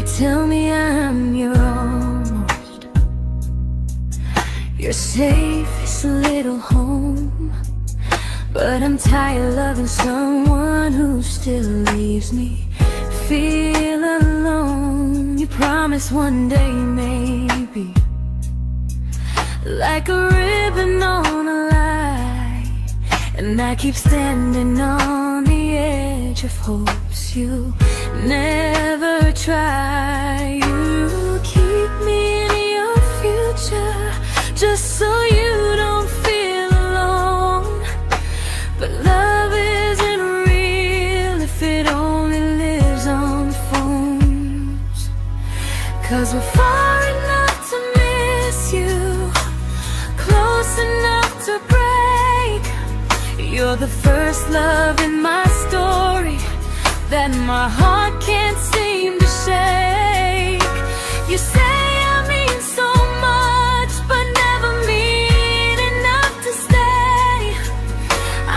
tell me I'm your almost, your safest little home. But I'm tired loving someone who still leaves me feel alone. You promise one day maybe, like a ribbon on a line, and I keep standing on the edge of hopes you never try. You keep me in your future just so you don't feel alone. But love isn't real if it only lives on phones. 'Cause we're far enough to miss you, close enough to break. You're the first love in my story that my heart can't seem to shake. You say I mean so much, but never mean enough to stay.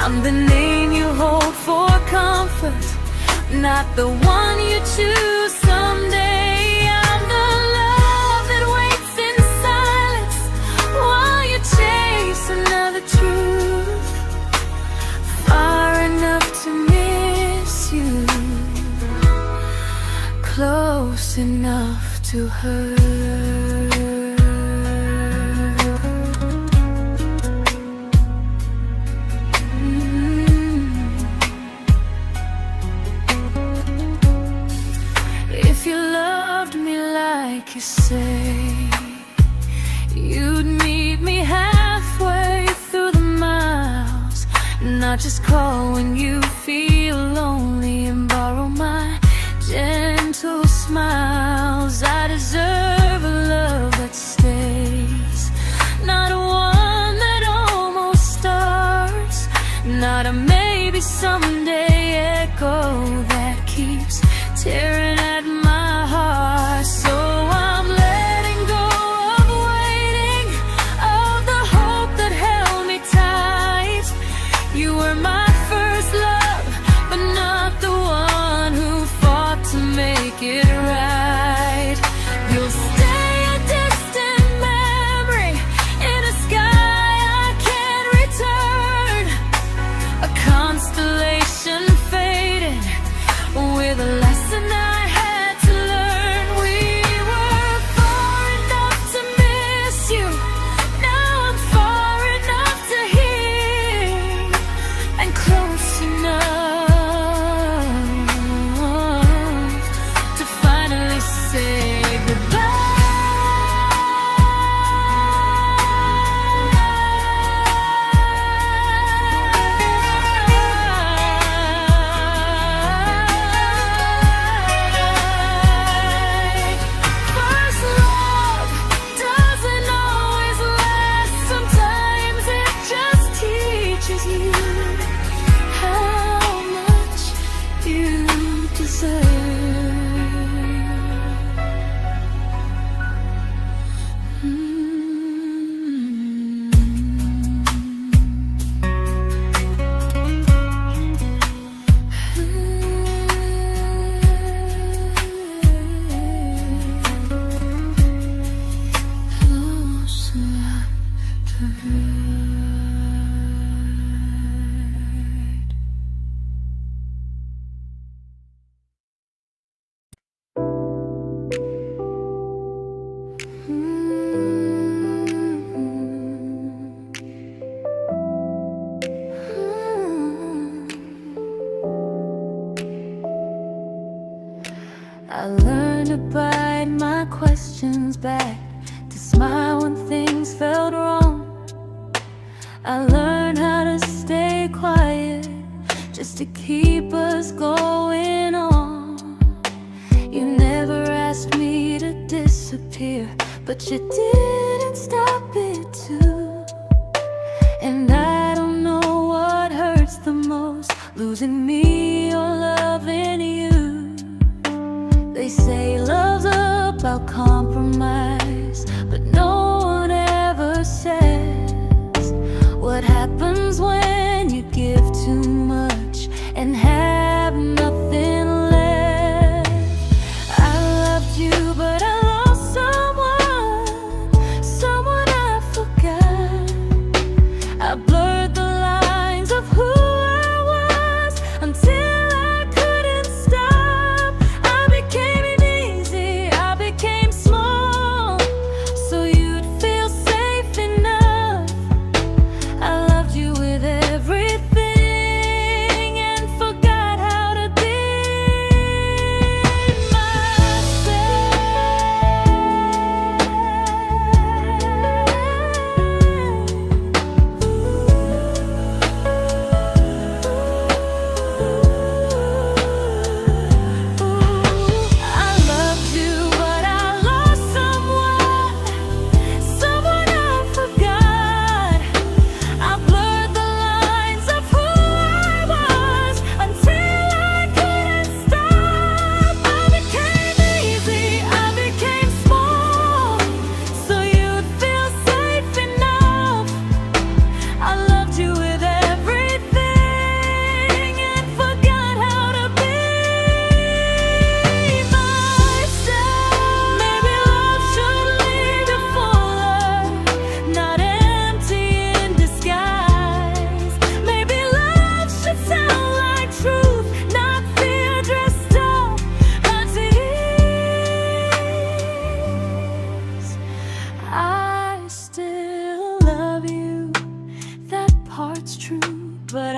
I'm the name you hold for comfort, not the one you choose someday. I'm the love that waits in silence while you chase another truth. Far enough to miss you, close enough to hurt. If you loved me like you say, you'd meet me halfway through the miles, not just call when you feel lonely and borrow my gentle smiles. I deserve a love that stays, not one that almost starts, not a maybe someday echo that keeps tearing at my heart. So I'm letting go of waiting, of the hope that held me tight. You were my first love, but not the one who fought to make it right. You'll stay a distant memory in a sky I can't return, a constellation faded with a lesson I had to learn. We were far enough to miss you, now I'm far enough to hear, and close enough to finally say goodbye. First love doesn't always last, sometimes it just teaches you how much you deserve. Close enough to hurt. I learned to bite my questions back, to smile when things felt wrong. I learned how to stay quiet just to keep us going on. You never asked me to disappear, but you didn't stop it too. And I don't know what hurts the most, losing me or loving you. They say love's about compromise, but no one ever says what happens when you give too much and have nothing left. I loved you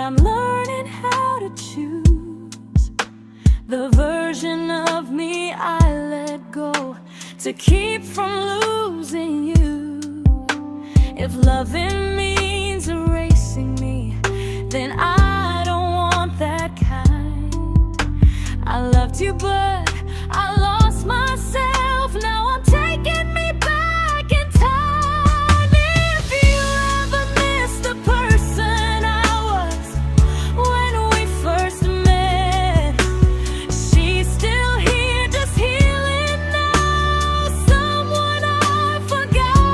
I'm learning how to choose the version of me I let go to keep from losing you. If loving means erasing me, then I don't want that kind. I loved you, but I lost myself. Now I'm taking me back in time. If you ever miss the person I was when we first met, she's still here, just healing now. Someone I forgot,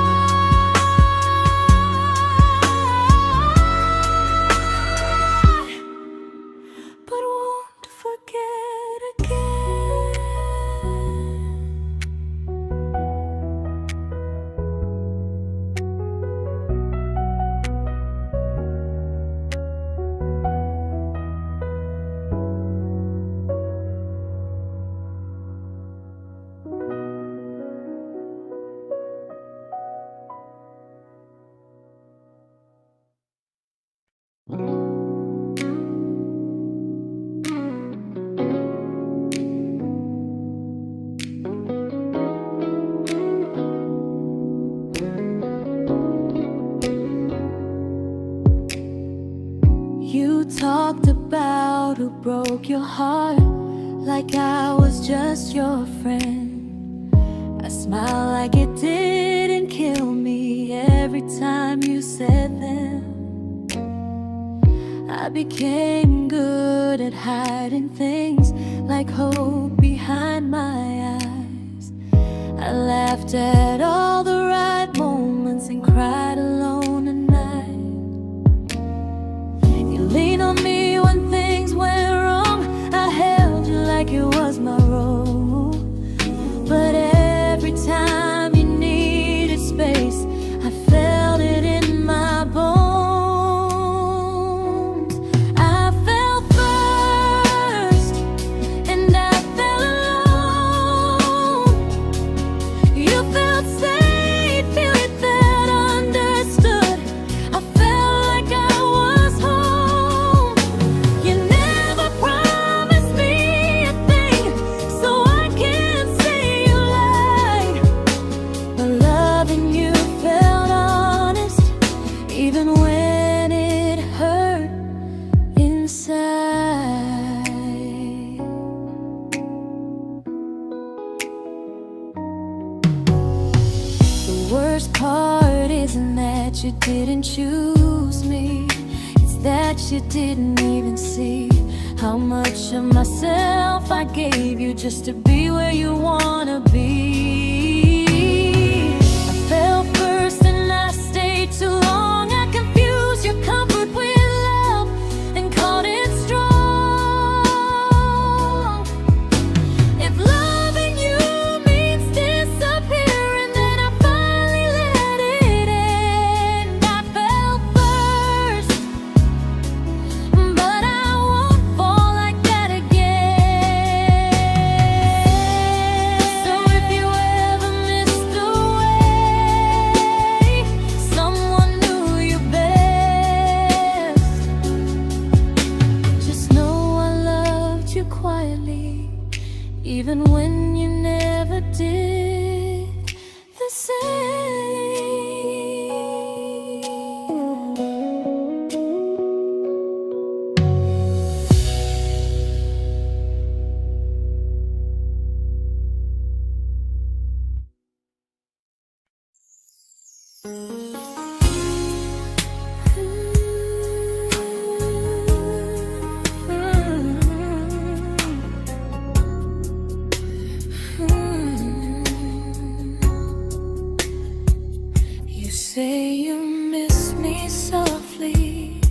but won't forget again. You talked about who broke your heart, like I was just your friend. I smiled like it didn't kill me every time you said them. I became good at hiding things like hope behind my eyes. I laughed at all the right moments and cried alone at night. You leaned on me when things went wrong. I held you like it was my role. But every time you needed space, I felt it in my bones. I fell first, and I fell alone. You felt safe, feeling that understood. I felt like I was home. You never promised me a thing, so I can't say you lied. But loving you felt honest, even when it hurt inside. The worst part isn't that you didn't choose me, it's that you didn't even see how much of myself I gave you just to be where you wanna be. I fell first and I stayed too long. I confused your comfort with love and called it strong. If loving you means disappearing, then I finally let it end. I fell first, but I won't fall like that again. So if you ever missed the way someone knew you best, just know I loved you quietly, even when you never did the same. You say you miss me softly,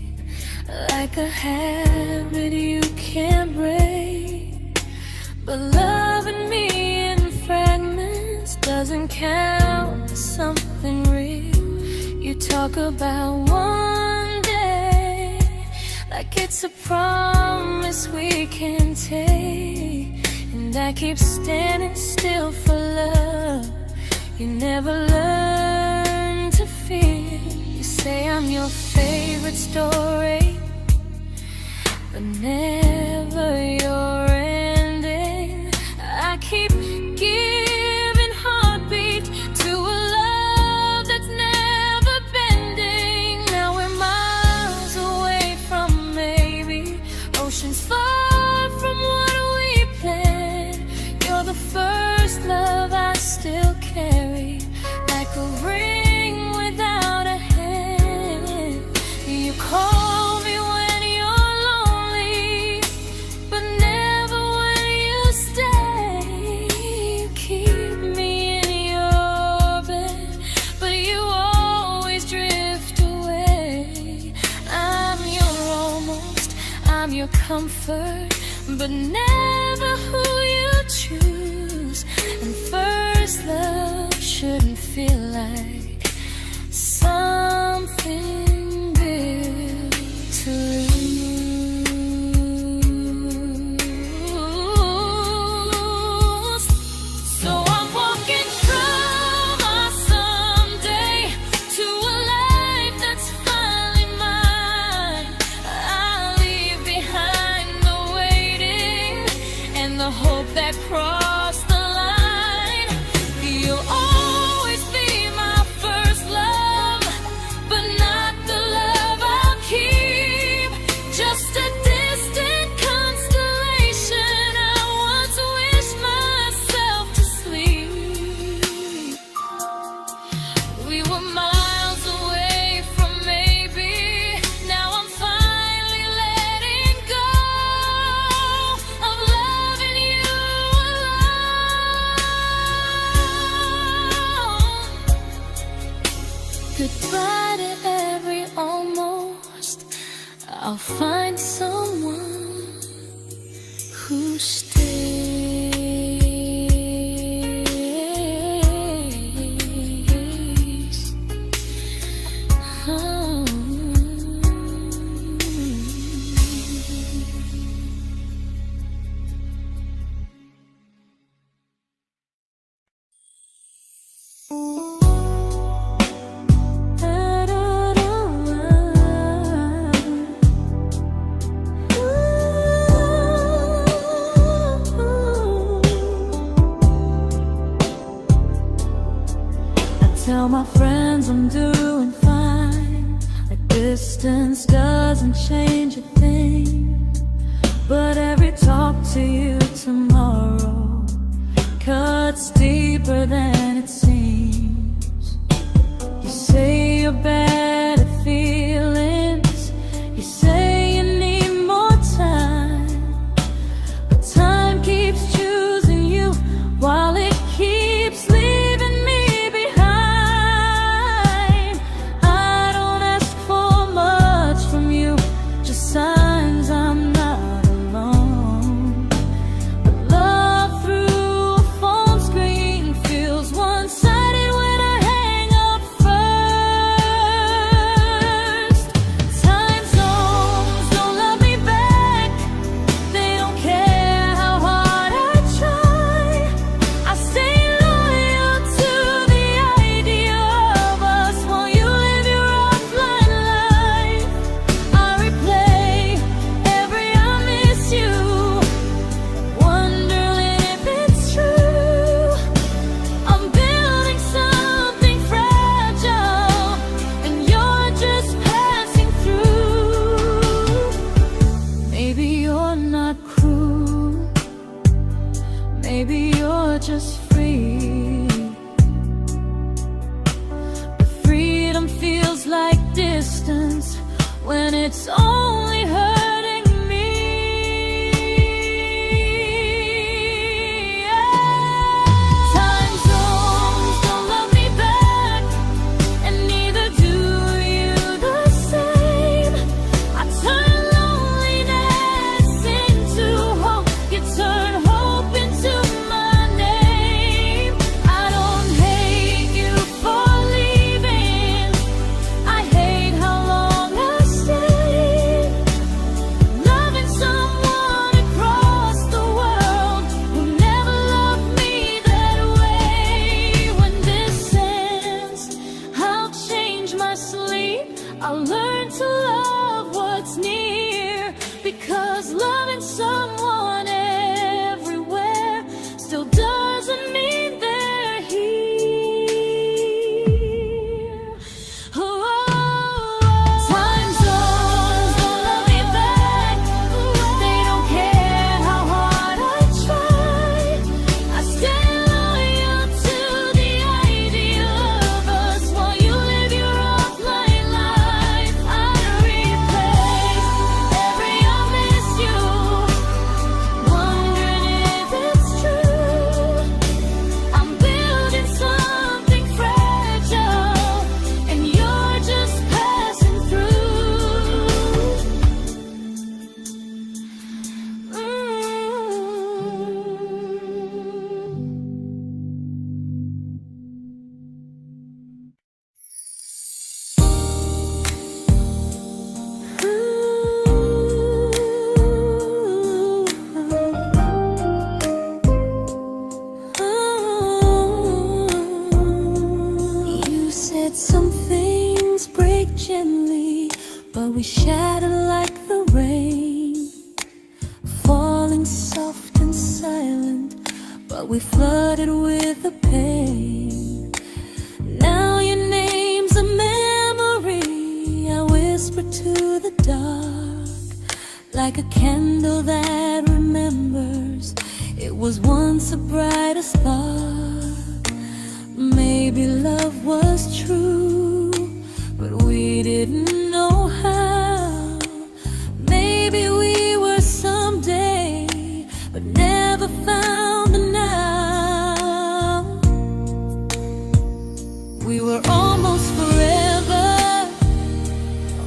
like a habit you can't break. But loving me in fragments doesn't count as something real. You talk about one day like it's a promise we can take, and I keep standing still for love. You never learn to feel. You say I'm your favorite story, but never your ending. I keep giving heartbeat to a love that's never bending. Now we're miles away from maybe, oceans far from what we planned. You're the first love I still carry, like a ring without a hand. You call me when you're lonely, but never when you stay. You keep me in your bed, but you always drift away. I'm your almost, I'm your comfort, but never who you choose. And first love shouldn't feel like something built to lose. So I'm walking through my someday to a life that's finally mine. I'll leave behind the waiting and the hope that crossed the line. You'll always be my first love, but not the love I'll keep. Just a distant constellation I once wished myself to sleep. We were miles away from maybe, now I'm finally letting go of loving you alone. Goodbye to every almost, I'll find someone who stays. Oh. Tell my friends I'm doing fine, like distance doesn't change a thing. But every talk to you tomorrow cuts deeper than it seems. You say you're bad at feelings, you say you need more time, but time keeps choosing you while it keeps leaving me behind. I don't ask for much from you, just signs I'm not alone. But love through a phone screen feels one-sided when I hang up first. Time zones don't love me back, they don't care how hard I try. I stay loyal to the idea of us while you live your offline life. I replay every I miss you, wondering if it's true. I'm building something fragile, and you're just passing through. Maybe you're not cruel, maybe you're just free. But freedom feels like distance when it's only hurting me. Time zones don't love me back, and neither do you the same. I turn loneliness into hope, you turn hope into my name. I don't hate you for leaving, I hate how long I stayed. we shattered like the rain, falling soft and silent, but we flooded with the pain. Now your name's a memory I whisper to the dark, like a candle that remembers it was once a brighter spark. Maybe love was true, but we didn't know how. Maybe we were someday, but never found the now. We were almost forever,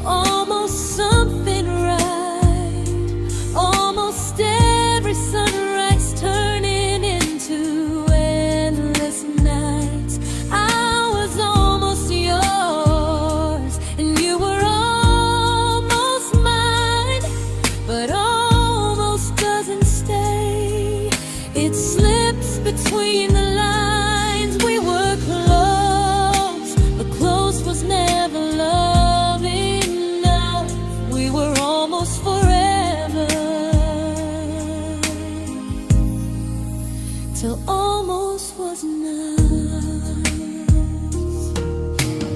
almost something right, almost every sunrise turning into endless nights. I was almost yours, and you were almost mine, but almost doesn't stay. It slips between the lines. We were close, but close was never love enough. We were almost forever, till almost was enough.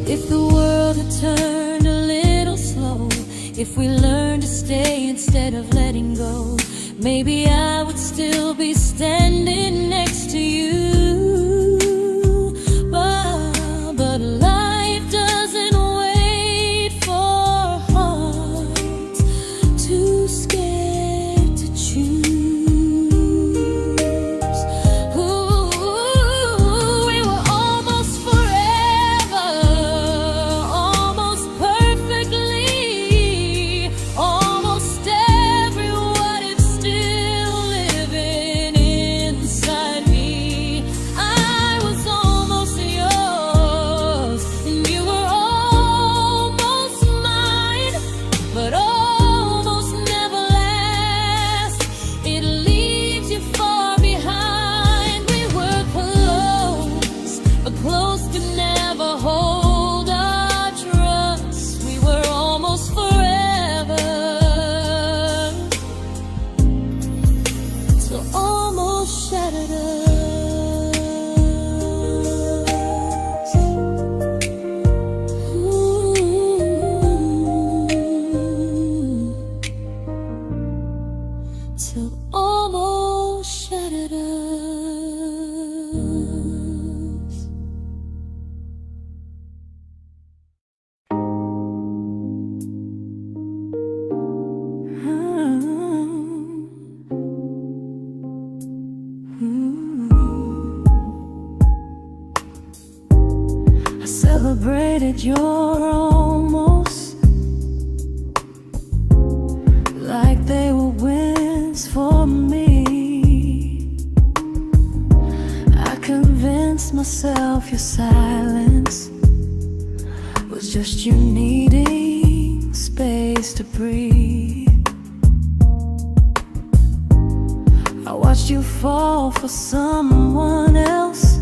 If the world had turned a little slow, if we learned to stay instead of letting go, maybe I would still be standing next to you. But life doesn't wait for hearts too scared to choose. Ooh, we were almost forever, almost perfectly, almost every what if still living inside me. I was almost yours, and you were almost mine, but almost never lasts. It leaves you far behind. We were close, but close could never hold our trust. We were almost forever, till almost shattered us. Ooh, till almost shattered us. I celebrated your almost like they were wins for me. I convinced myself your silence was just you needing space to breathe. I watched you fall for someone else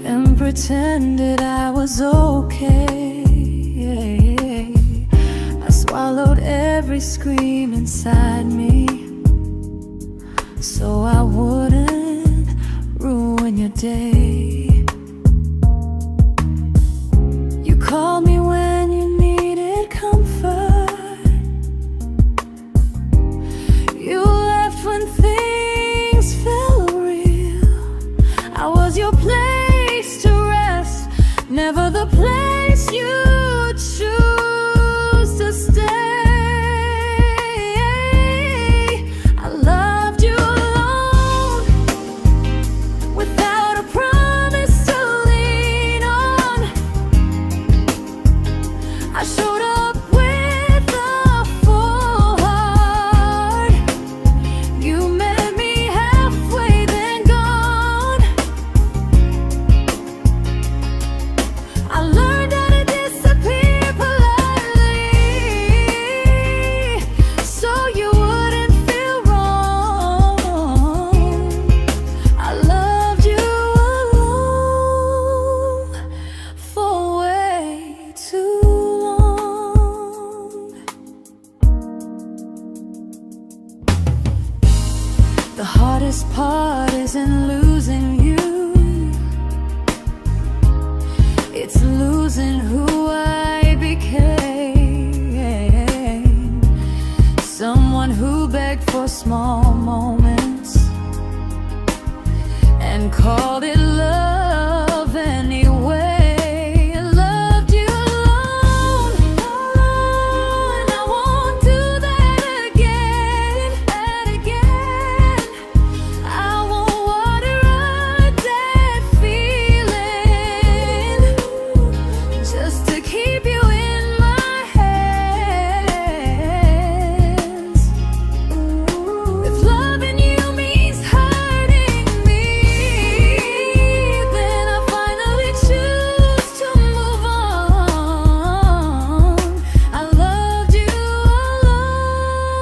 and pretended I was okay. I swallowed every scream inside me so I wouldn't ruin your day. You called me when you needed comfort. You left when things felt real. I was your place to rest, never the place you choose to stay. I loved you alone, without a promise to lean on. I showed up with a full heart. You met me halfway, then gone. I learned how to disappear heart isn't losing you, it's losing who I became. Someone who begged for small moments and called it love anyway. Loved you alone, and I won't do that again, and again. I won't water a dead feeling just to keep you in my hands. If loving you means hurting me, then I finally choose to move on. I loved you alone,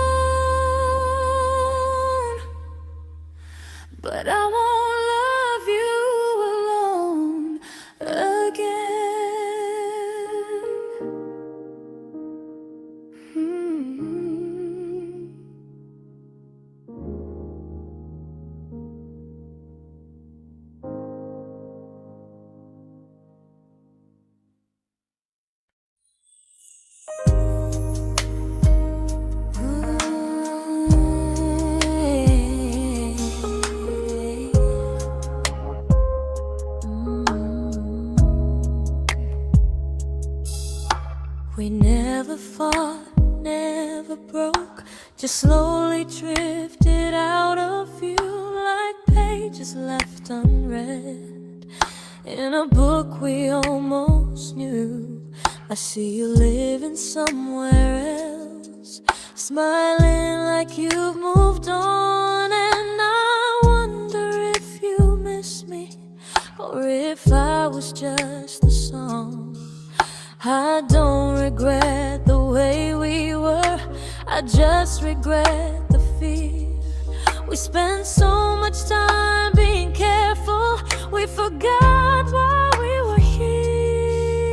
but I won't love you alone again. We never fought, never broke, just slowly drifted out of view like pages left unread in a book we almost knew. I see you living somewhere else, smiling like you've moved on, and I wonder if you miss me or if I was just a song. I don't regret the way we were, I just regret the fear. We spent so much time being careful, we forgot why we were here.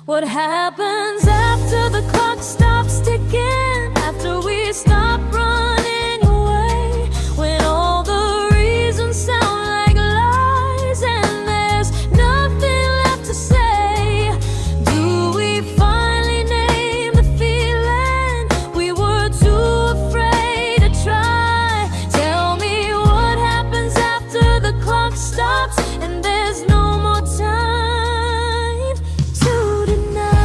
What happens after the clock stops ticking, after we stop running away, when all the reasons sound like lies and there's nothing left to say? Do we finally name the feeling we were too afraid to try? Tell me what happens after the clock stops and there's no more time to deny.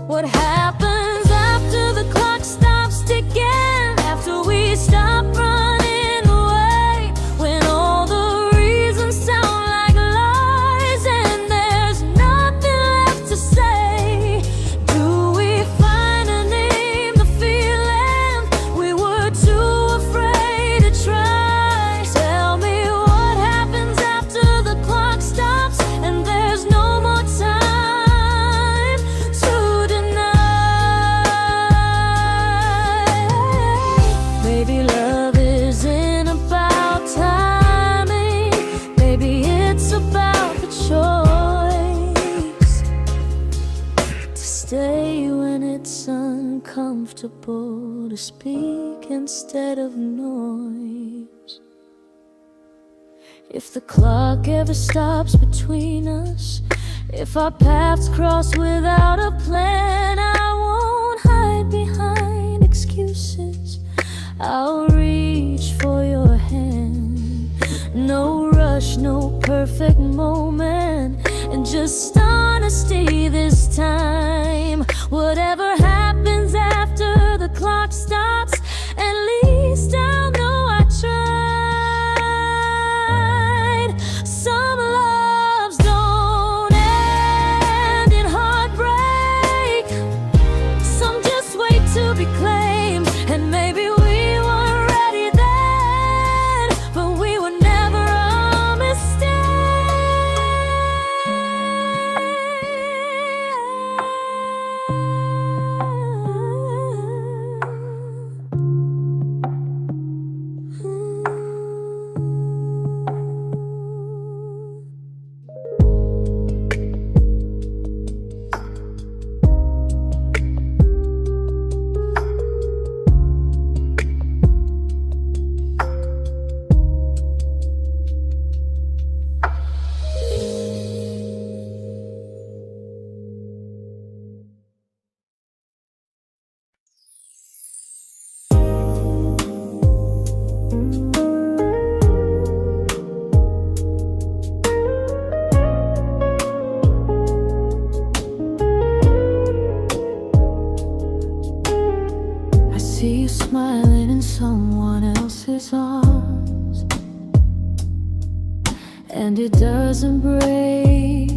What happens after the clock stops ticking, after we stop running away, when all the reasons sound like lies and there's nothing left to say? Do we finally name the feeling we were too afraid to try? Tell me what happens after the clock stops and there's no more time to deny. Maybe love isn't about timing, maybe it's about the choice to stay when it's uncomfortable, to speak instead of noise. If the clock ever stops between us, if our paths cross without a plan, I won't hide behind excuses, I'll reach for your hand. No rush, no perfect moment, and just honesty this time. Whatever happens after the clock stops, at least I'll know I tried. Some loves don't end in heartbreak, some just wait to be claimed, and maybe we weren't ready then, but we were never a mistake. and it doesn't break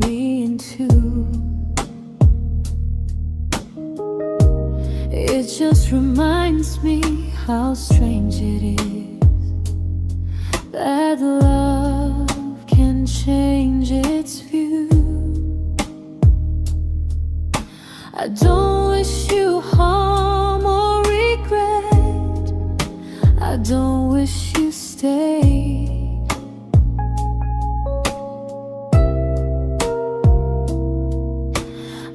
me in two. It just reminds me how strange it is that love can change its view. I don't wish you harm or regret. I don't wish you stay.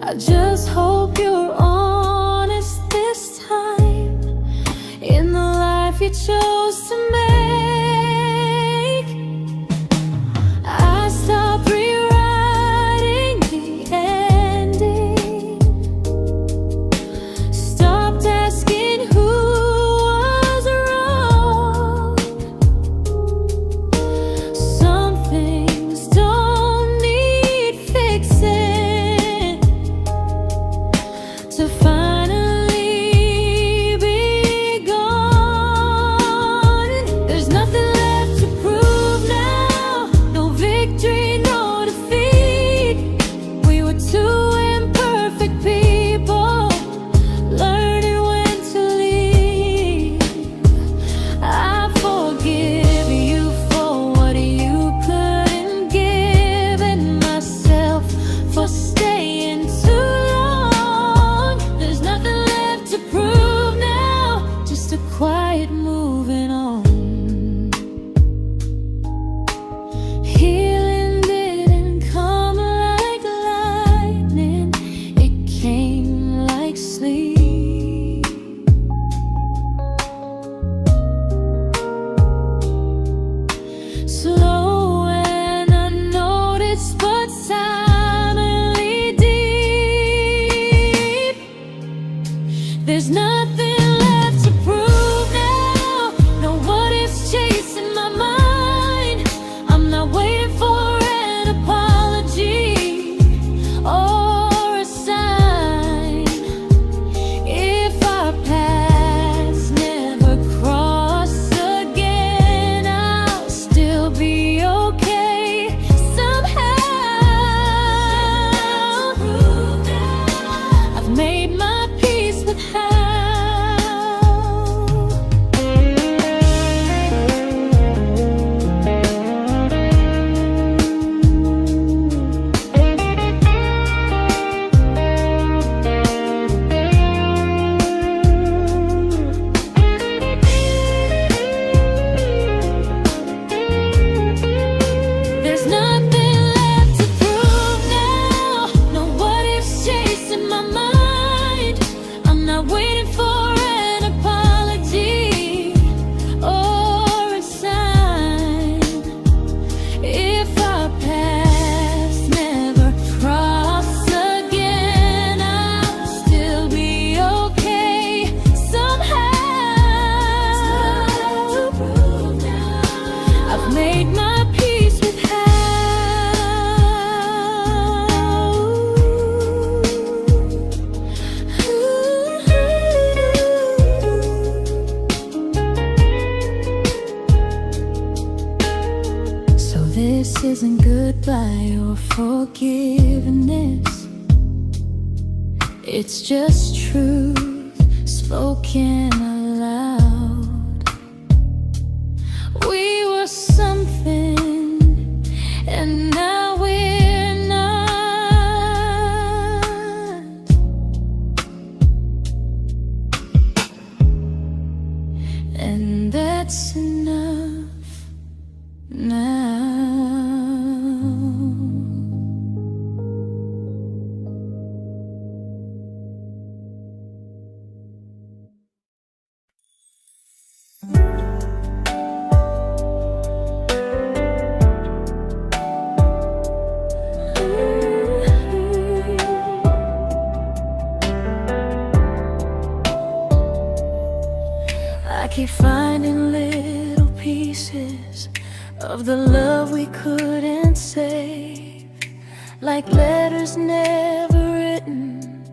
I just hope you're honest this time in the life you chose to make. I stopped rewriting the ending, stopped asking who was wrong. Some things don't need fixing to finally be gone. There's nothing left to prove now, no victory, no defeat. We were two imperfect people, learning when to leave. I forgive you for what you couldn't give, and myself for staying too long. There's nothing left to prove now, just a quiet moving on. Healing didn't come like lightning, it came like sleep. Slow and unnoticed, but silently deep. There's nothing left to prove now, no what ifs chasing my mind. I'm not waiting for an apology or a sign. If our paths never cross again, I'll still be okay somehow. I've made my peace with how. There's nothing left to prove now, no what ifs chasing my mind. I'm not waiting for an apology or a sign. If our paths never cross again, I'll still be okay somehow. I've made my peace with how. So this isn't goodbye or forgiveness, it's just truth spoken aloud. We were something, and now we're not. And that's enough now. I keep finding little pieces of the love we couldn't save, like letters never written,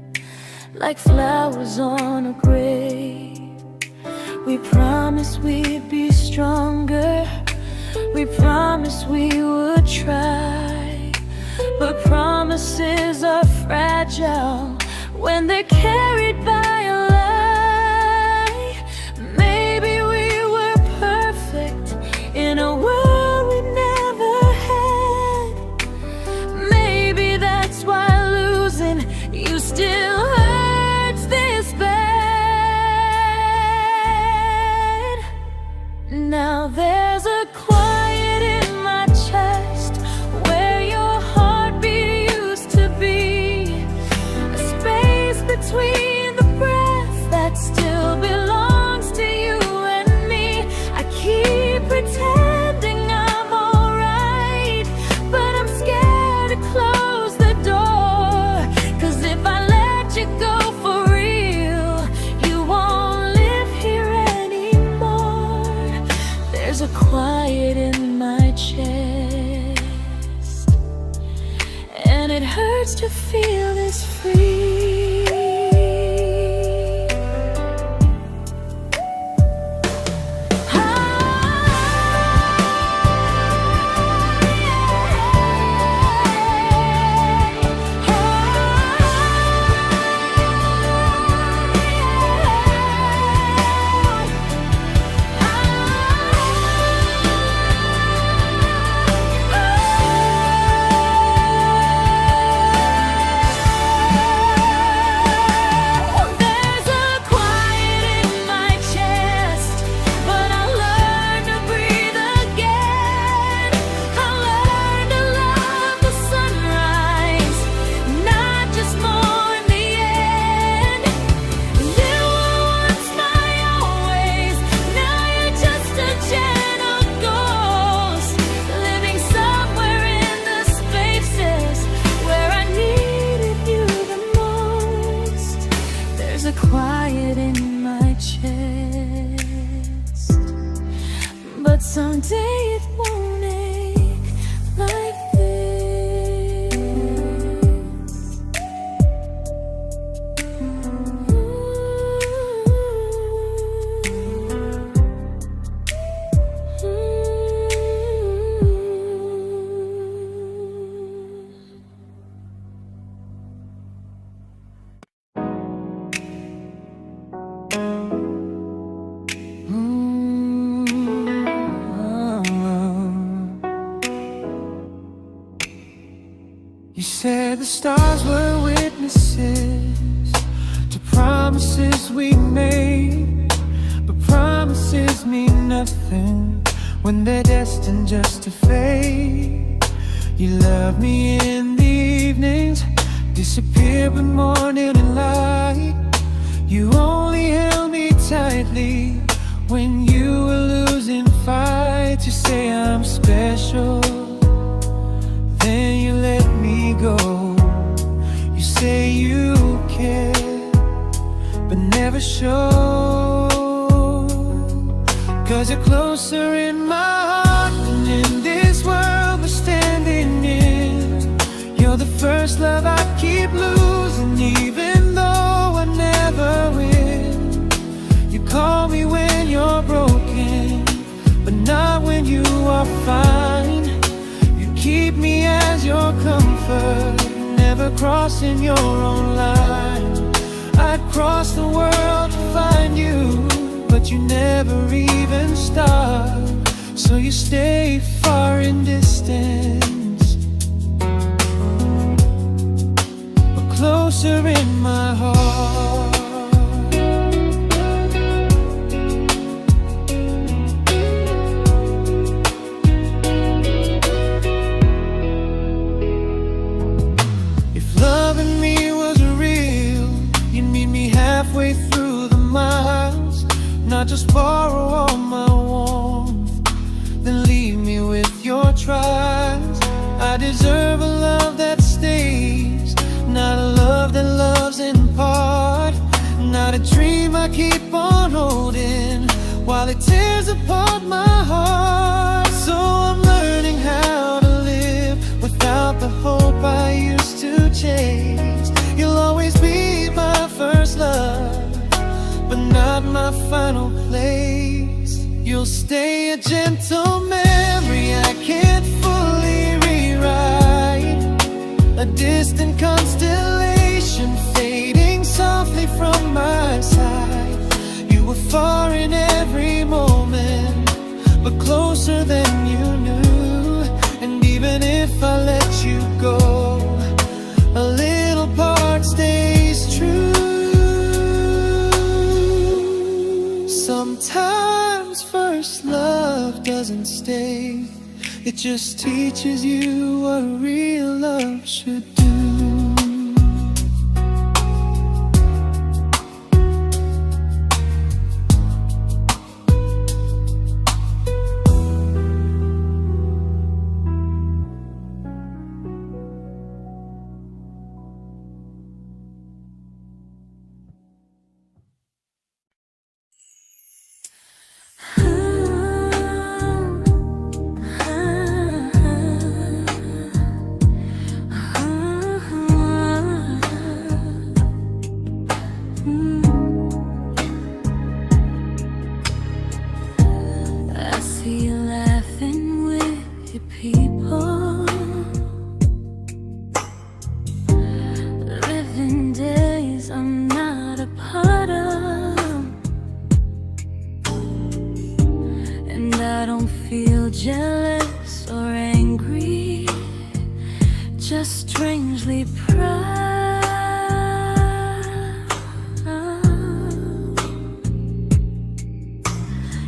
like flowers on a grave. We promised we'd be stronger, We promised we would try, but promises are fragile when they're carried by a lie. Maybe we were perfect in a world we never had. Maybe that's why losing you still hurts this bad. Now there's a quiet in my chest where your heartbeat used to be, a space between the breath that still belongs to you and me. I keep pretending I'm alright, but I'm scared to close the door. 'Cause if I let you go for real, you won't live here anymore. There's a quiet in my chest, and it hurts to feel this free. There's a quiet in my chest, but someday it won't ache like this. You said the stars were witnesses to promises we made, but promises mean nothing when they're destined just to fade. You love me in the evenings, disappear when morning and light. You only held me tightly when you were losing fights. You say I'm special, then you let me go. You say you care, but never show. 'Cause you're closer in my heart than in this world we're standing in. You're the first love I keep losing, even though I never win. You call me when you're broken, but not when you are fine. Keep me as your comfort, never crossing your own line. I'd cross the world to find you, but you never even start. So you stay far in distance, but closer in my heart. Halfway through the miles, not just borrow all my warmth, then leave me with your trials. I deserve a love that stays, not a love that loves in part. Not a dream I keep on holding while it tears apart my heart. So I'm learning how to live without the hope I used to chase. You'll always be my first love, but not my final place. You'll stay a gentle memory distant constellation fading softly from my side. You were far in every moment, but closer than you knew. And even if I let you go, a little part stays true. Sometimes first love doesn't stay, it just teaches you what real love should do. Jealous or angry, just strangely proud.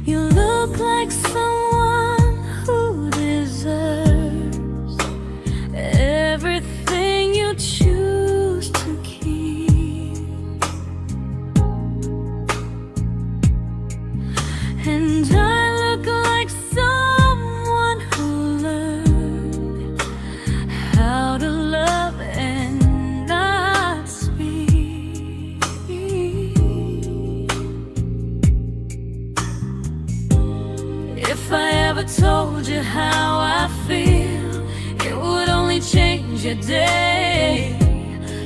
You look like someone who deserves everything you choose to keep. And I look like someone who learned how to love and not speak. If I ever told you how I feel, it would only change your day.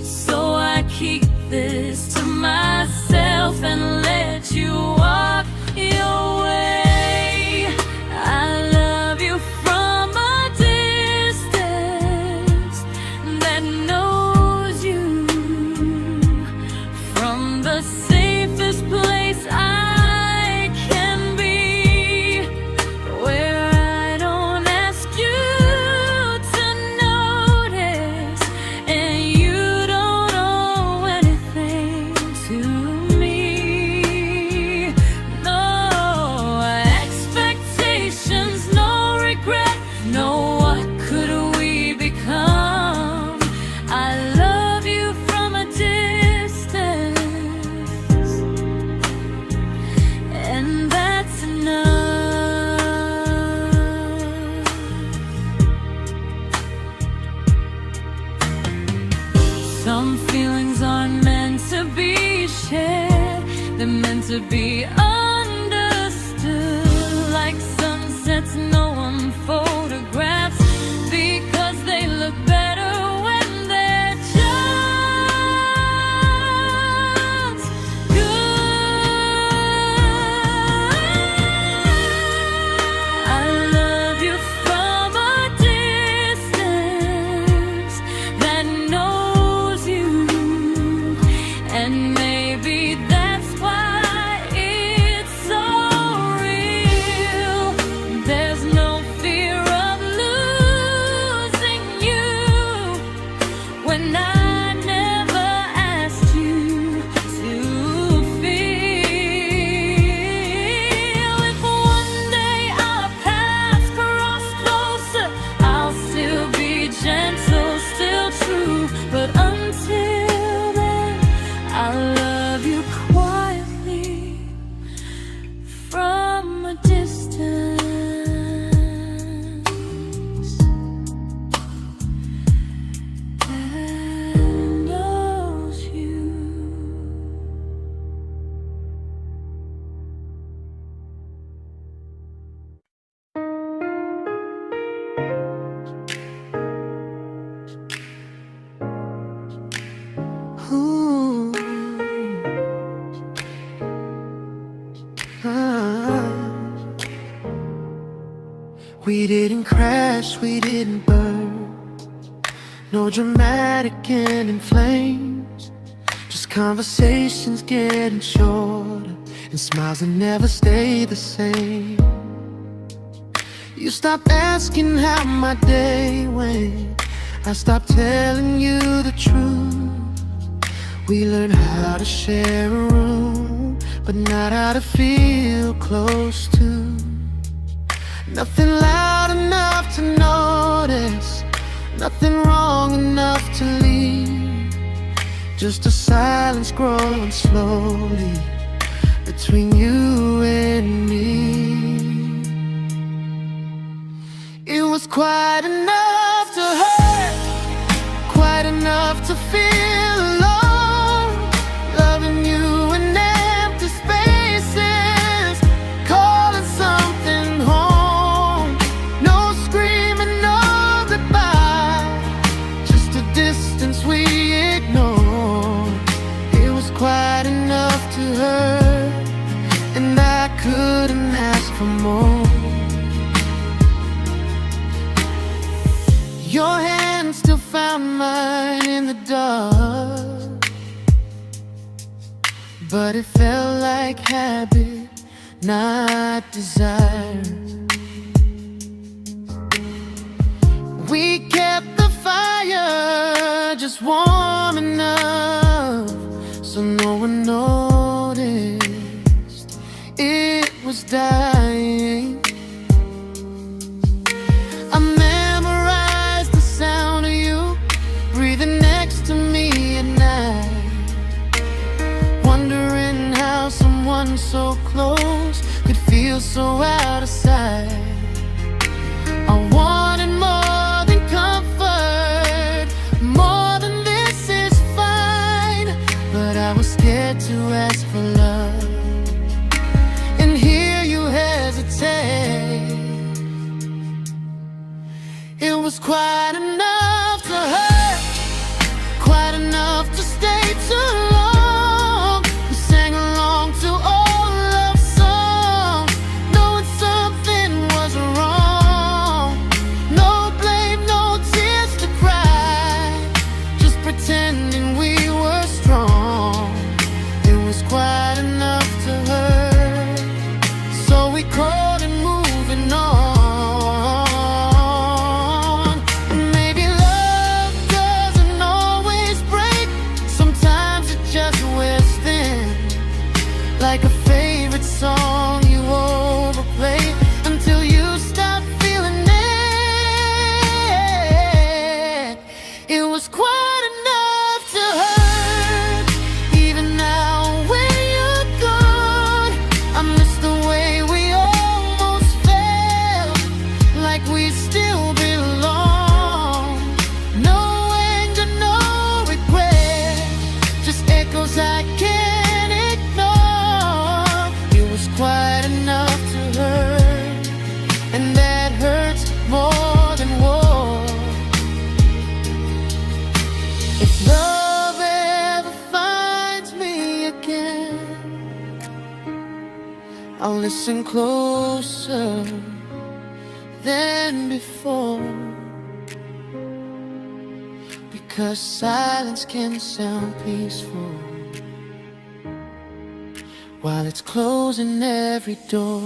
So I keep this to myself and let you walk your way. I love you from a distance that knows you, from the safest place I can be, where I don't ask you to notice and you don't owe anything to me. No expectations, no regret, no what could we become. I love you from a distance, and that's enough. Some feelings aren't meant to be shared, they're meant to be understood. Like sunsets no one photographs, because they look better when they're just good. I love you from a distance that knows you, and maybe that's why it's so real. There's no fear of losing you when I never asked you to feel. If one day our paths cross closer, I'll still be gentle, still true. But until then, I love you quietly from a distance that knows you. Ooh. Ah. We didn't crash, we didn't burn. No dramatic ending flames, just conversations getting shorter, and smiles that never stay the same. You stopped asking how my day went, I stopped telling you the truth. We learned how to share a room, but not how to feel close to. Nothing loud enough to notice, nothing wrong enough to leave. Just a silence growing slowly between you and me. It was quite enough to hurt, quite enough to feel alone. Loving you in empty spaces, calling something home. No screaming, no goodbye, just a distance we ignored. It was quite enough to hurt, and I couldn't ask for more. Your hand still found mine in the dark, but it felt like habit, not desire. We kept the fire just warm enough so no one noticed it was dying. I memorized the sound of you breathing next to me at night, wondering how someone so close could feel so out of sight. I wanted more than comfort, more than this is fine, but I was scared to ask for love, and here you hesitate. It was quite enough to hurt, quite enough to stay too long. We sang along to old love songs, knowing something was wrong. No blame, no tears to cry, just pretending we were strong. It was quite enough to hurt, so we called it moving on. Like a favorite song you overplay until you stop feeling it. It was quite enough to hurt. Even now when you're gone, I miss the way we almost felt, like we still belong. No anger, no regret, just echoes I can't ignore. Quite enough to hurt, and that hurts more than war. If love ever finds me again, I'll listen closer than before, because silence can sound peaceful while it's closing every door.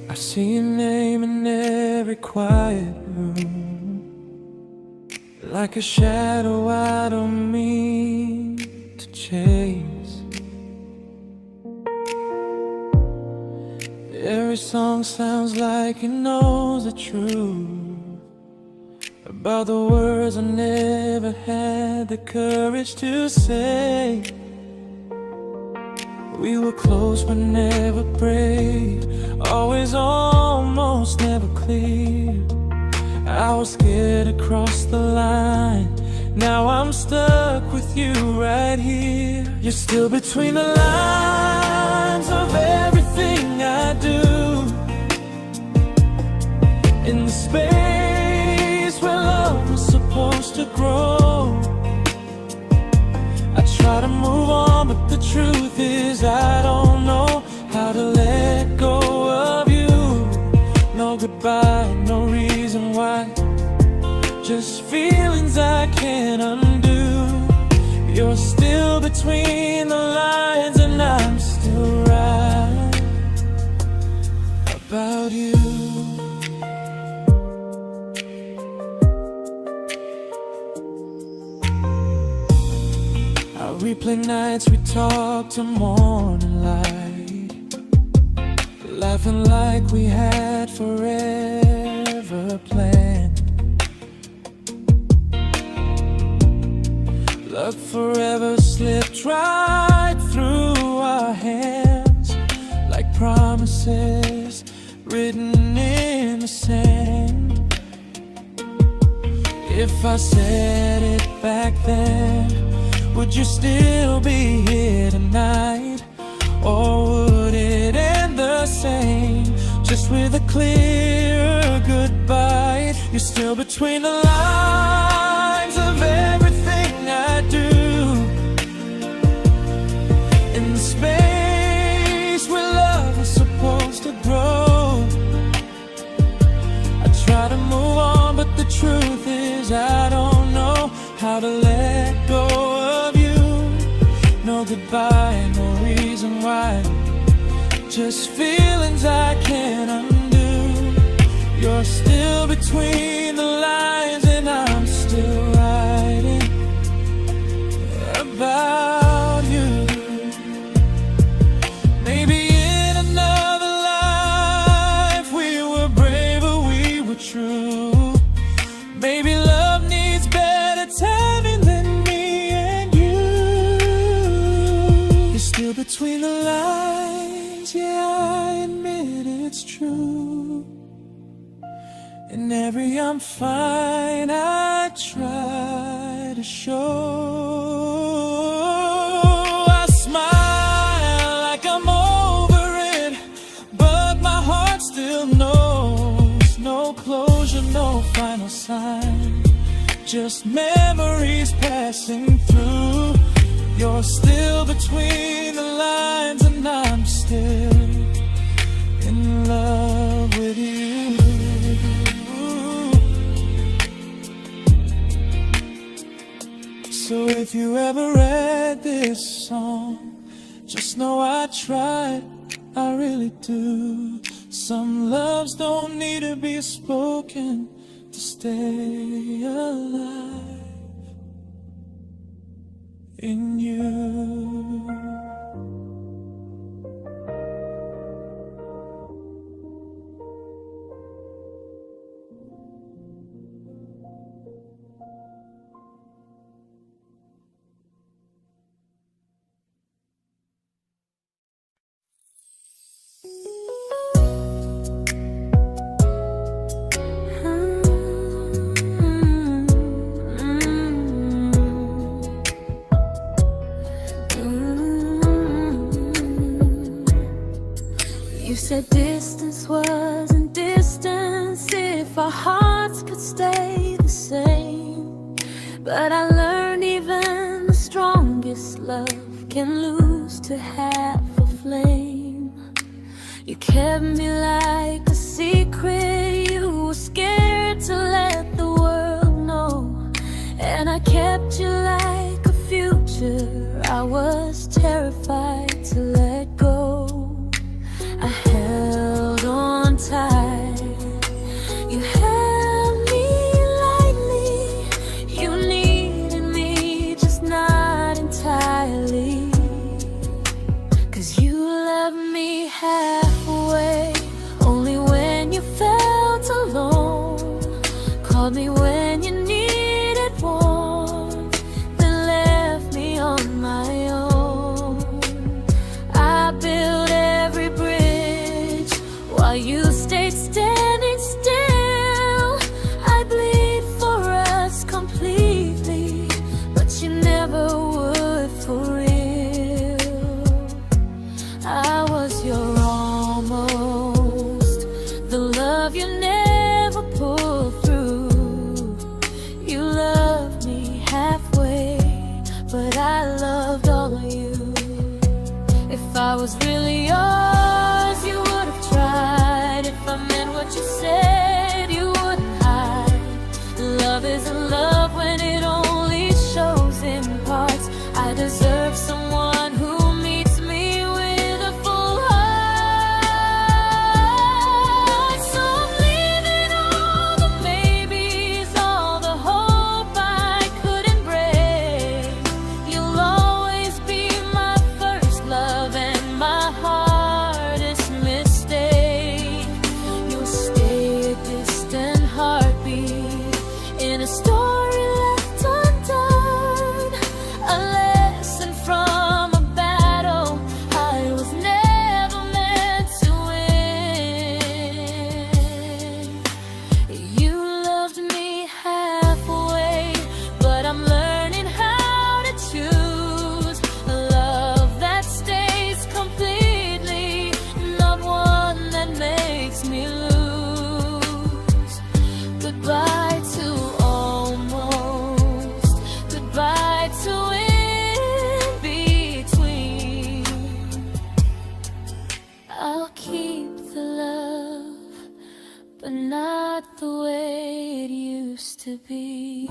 I see your name in every quiet room, like a shadow I don't mean to chase. Every song sounds like it knows the truth about the words I never had the courage to say. We were close but never brave, always almost, never close. clear. I was scared to cross the line. Now I'm stuck with you right here. You're still between the lines of everything I do. In the space where love was supposed to grow. I try to move on, but the truth is I don't know how to let go of you. No goodbye, no reason why. Just feelings I can't undo. You're still between the lines, and I'm still right about you. I replay nights we talk till morning light, laughing like we had forever planned. Luck forever slipped right through our hands, like promises written in the sand. If I said it back then, would you still be here tonight? Or would it end the same, just with a clear goodbye? You're still between the lines of everything I do. In the space where love was supposed to grow. I try to move on, but the truth is I don't know how to let go of you. No goodbye, no reason why. Just feelings I can't undo. You're still between the lines, and I'm still writing about you. Maybe in another life we were braver, we were true. Maybe love needs better timing than me and you. You're still between the lines, yeah, I admit it's true. In every I'm fine I try to show. I smile like I'm over it, but my heart still knows. No closure, no final sign, just memories passing through. You're still between the lines, and I'm still in love with you. So if you ever read this song, just know I tried, I really do. Some loves don't need to be spoken to stay alive in you. You said distance wasn't distance if our hearts could stay the same. But I learned even the strongest love can lose to half a flame. You kept me like a secret you were scared to let the world know. And I kept you like a future I was terrified to let go. I held on tight, you held me lightly. You needed me, just not entirely. 'Cause you loved me halfway, only when you felt alone. Called me when you needed warmth, then left me on my own. I built every bridge while you stayed standing still. love you never pulled through. You loved me halfway, but I loved all of you. If I was really yours, you would have tried. If I meant what you said, you wouldn't hide. Love isn't love when it only shows in parts. I deserve someone who meets me with a full heart. So I'm leaving all the maybes, all the hope I couldn't break. You'll always be my first love and my hardest mistake. You'll stay a distant heartbeat in a story left undone, a lesson from a battle I was never meant to win. You loved me halfway, but I'm learning how to choose a love that stays completely, not one that makes me lose. Goodbye to almost, goodbye to in between. I'll keep the love, but not the way it used to be.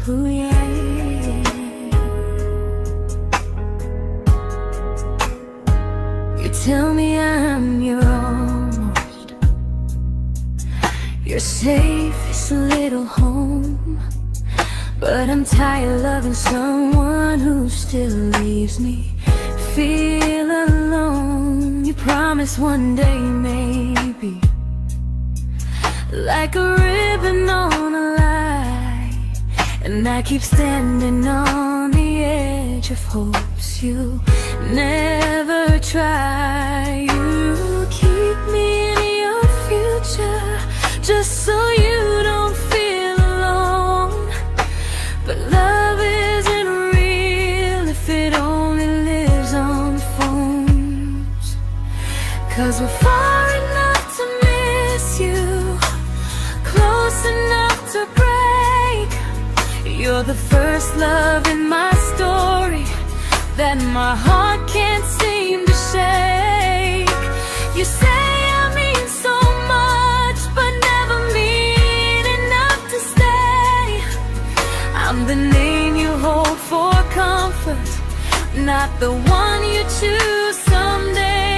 Ooh, yeah, yeah. You tell me I'm your almost, your safest little home, but I'm tired loving someone who still leaves me feel alone. You promise one day maybe, like a ribbon on a line, and I keep standing on the edge of hopes you never try. You keep me in your future just so you don't feel alone. But love isn't real if it only lives on phones. 'Cause we're far enough to miss you, close enough to break. You're the first love in my story that my heart can't seem to shake. You say I mean so much, but never mean enough to stay. I'm the name you hold for comfort, not the one you choose someday.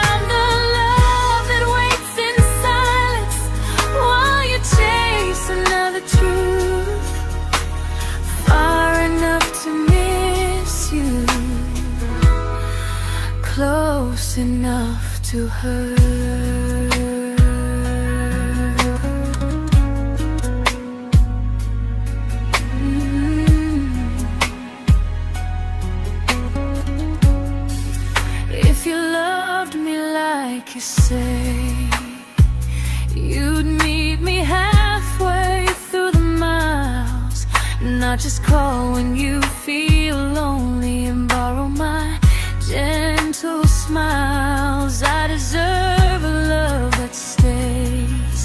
I'm the love that waits in silence while you chase another truth. Far enough to miss you, close enough to hurt. If you loved me like you say, you'd meet me halfway through the miles, not just call when you feel lonely and borrow my gentle smiles. I deserve a love that stays,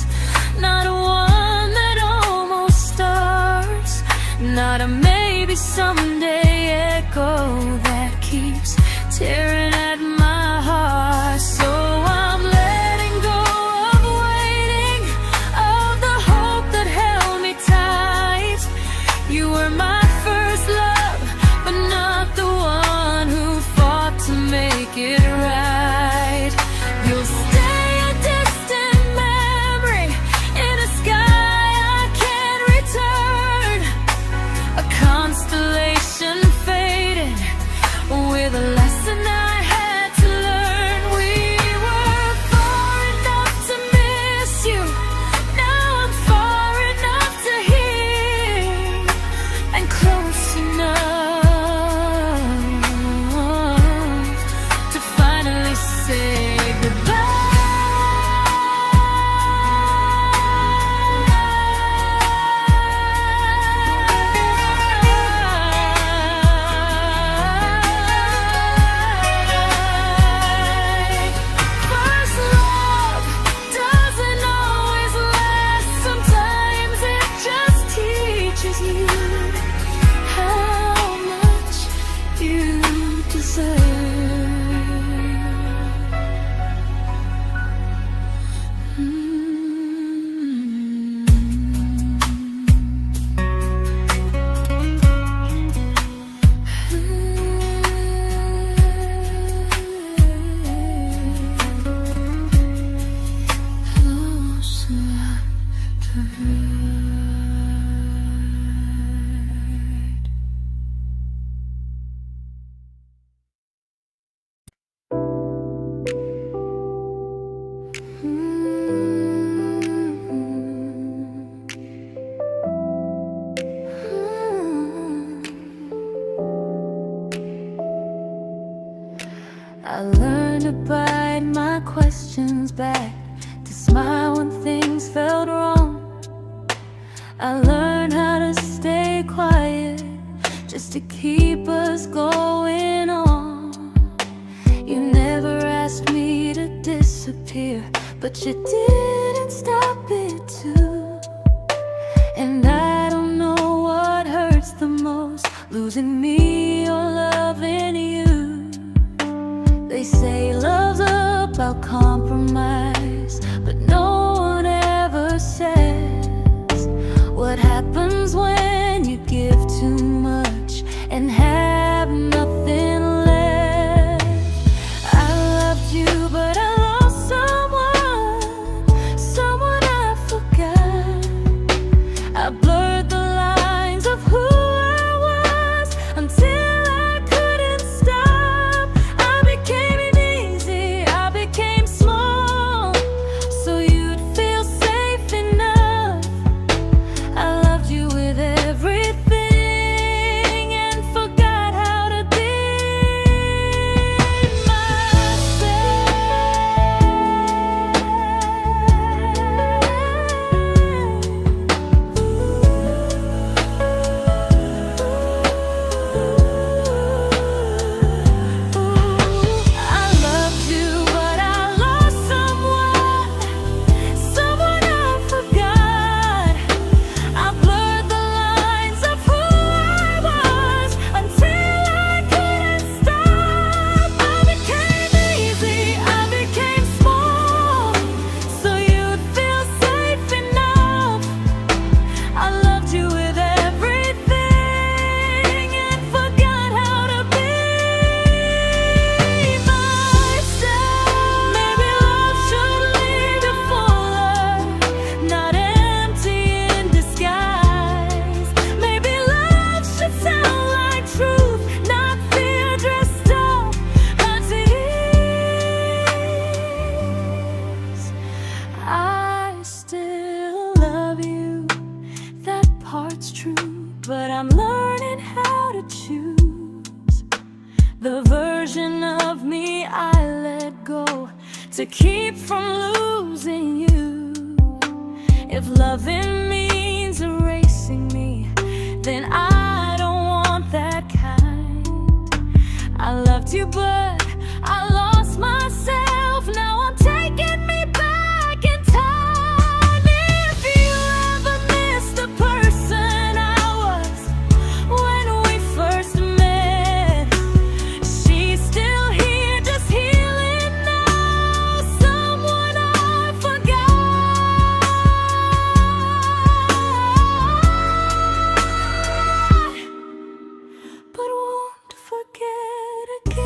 not one that almost starts, not a maybe someday echo that keeps tearing at my heart. So I'm letting go of waiting, of the hope that held me tight. You were my first love, but not the one I learned to bite my questions back, to smile when things felt wrong. I learned how to stay quiet, just to keep us going on. You never asked me to disappear, but you didn't stop it too. And I don't know what hurts the most, losing me or loving you. They say love's about compromise, but no one ever says what happens when you give too much and have nothing left. I loved you, but I lost someone I forgot. I blurred the lines of who I was until I couldn't stop. I became easy, I became small, so you'd feel safe enough. I loved you with everything and forgot how to be I loved you, but I lost someone I forgot. I blurred the lines of who I was until I couldn't stop. I became easy, I became small, so you'd feel safe enough. I loved you with everything and forgot how to be myself. Maybe love should lead you fuller, not empty in disguise. Maybe love should sound like truth, not fear dressed up as ease. I still love you, that part's true, but I'm learning how to choose the version of me I let go to keep from losing you. If loving means erasing me, then I don't want that kind. I loved you, but I lost myself. Now I'm taking me back in time. If you ever missed the person I was when we first met, she's still here, just healing now. Someone I forgot, but won't forget again.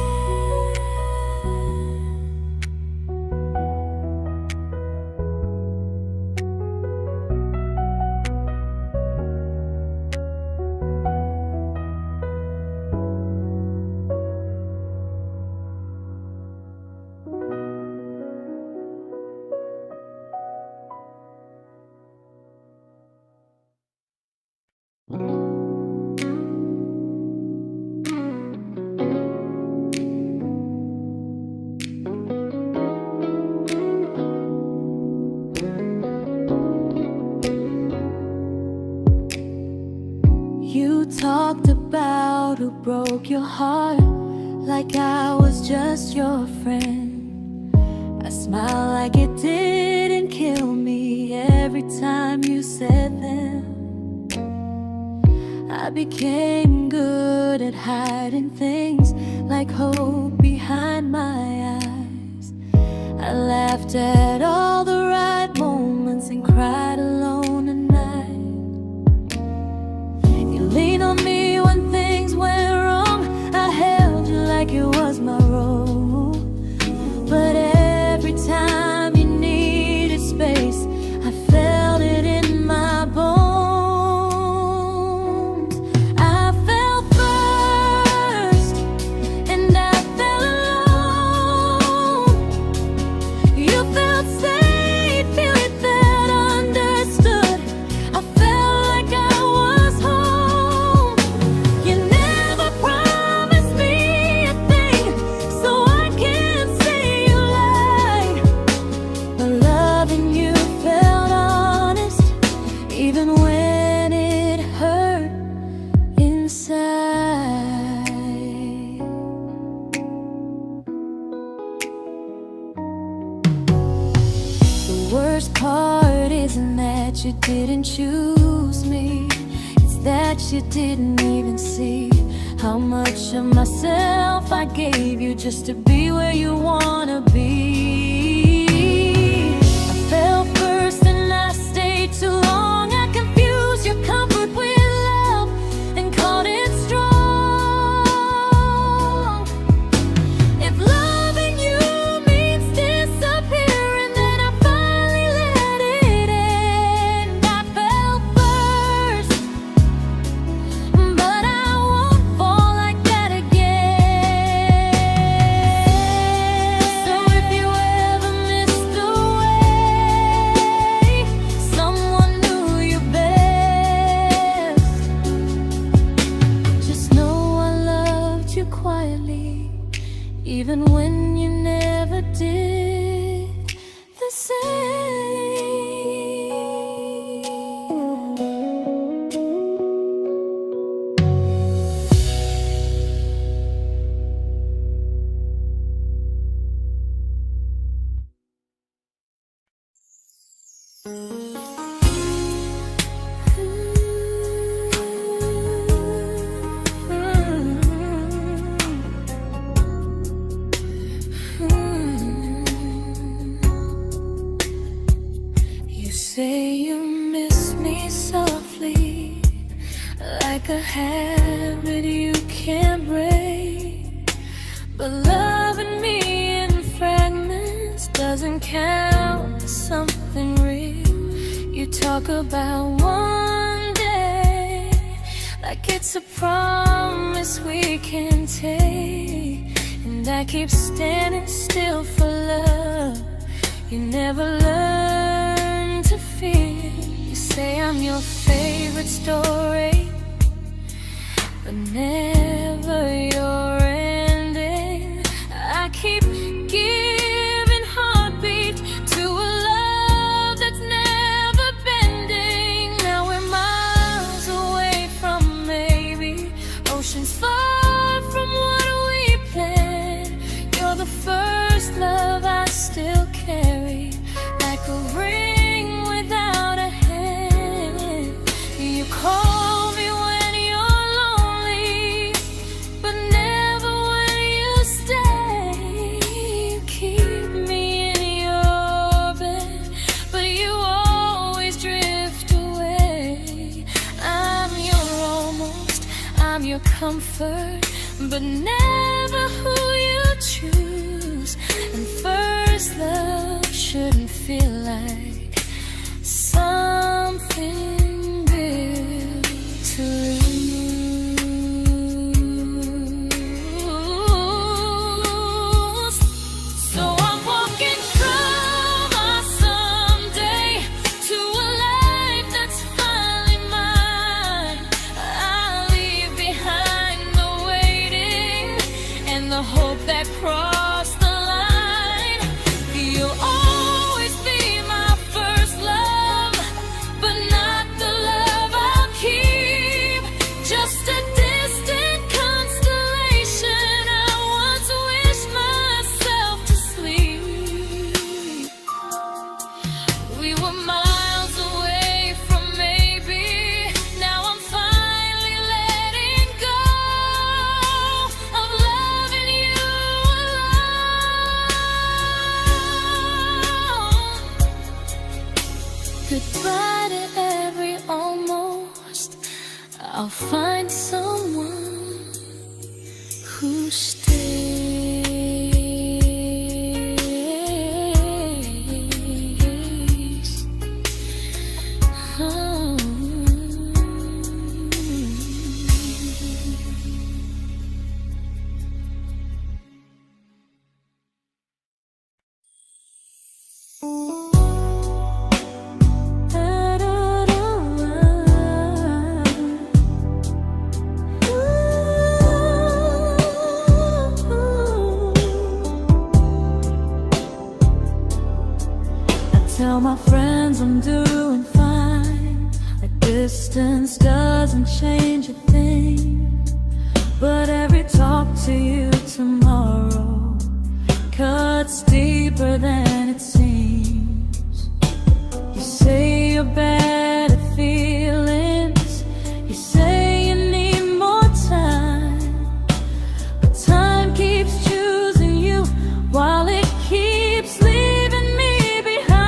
You talked about who broke your heart, like I was just your friend. I smile like it didn't kill me every time you said them. I became good at hiding things like hope behind my eyes. I laughed at all the right moments and cried alone at night. You leaned on me when things went wrong. I held you like it was my role. But every time you needed space, I felt it in my bones. I fell first, and I fell alone. You felt safe. worst part isn't that you didn't choose me, it's that you didn't even see how much of myself I gave you just to be where you wanna be. I fell first and I stayed too long. I confused your comfort with love and called it strong. If loving you means disappearing, then I finally let it end. I fell first, but I won't fall like that again. So if you ever missed the way someone knew you best, just know I loved you quietly, even when you never did the same. You say you miss me softly, like a habit you can't break. But loving me in fragments doesn't count as something real. You talk about one day like it's a promise we can take, and I keep standing still for love. You never learn to feel. You say I'm your favorite story, but never your ending. I keep giving heartbeat to a love that's never bending. Now we're miles away from maybe oceans far from what we planned. You're the first love I still carry, like a ring without a hand. You call me when you're lonely, but never when you stay. You keep me in your bed, but you always drift away. I'm your almost, I'm your comfort, but never who you choose. And first love shouldn't feel like something built to lose. So I'm walking from my someday to a life that's finally mine. I'll leave behind the waiting and the hope that crossed the line. You'll always be my first love, but not the love I'll keep. Just a distant constellation I once wished myself to sleep. We were miles away from maybe. Now I'm finally letting go of loving you alone. Goodbye to every almost. I'll find someone who stays. Oh. Tell my friends I'm doing fine, that distance doesn't change a thing. But every talk to you tomorrow cuts deeper than it seems. your better feelings. You say you need more time, but time keeps choosing you while it keeps leaving me behind.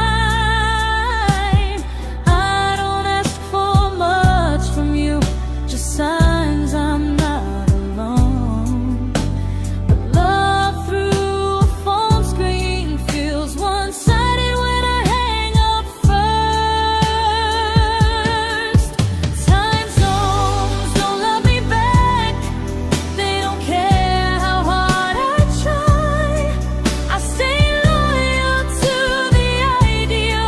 I don't ask for much from you, just signs I'm not alone. But love through a phone screen feels one-sided when I hang up first. Time zones don't love me back. They don't care how hard I try. I stay loyal to the idea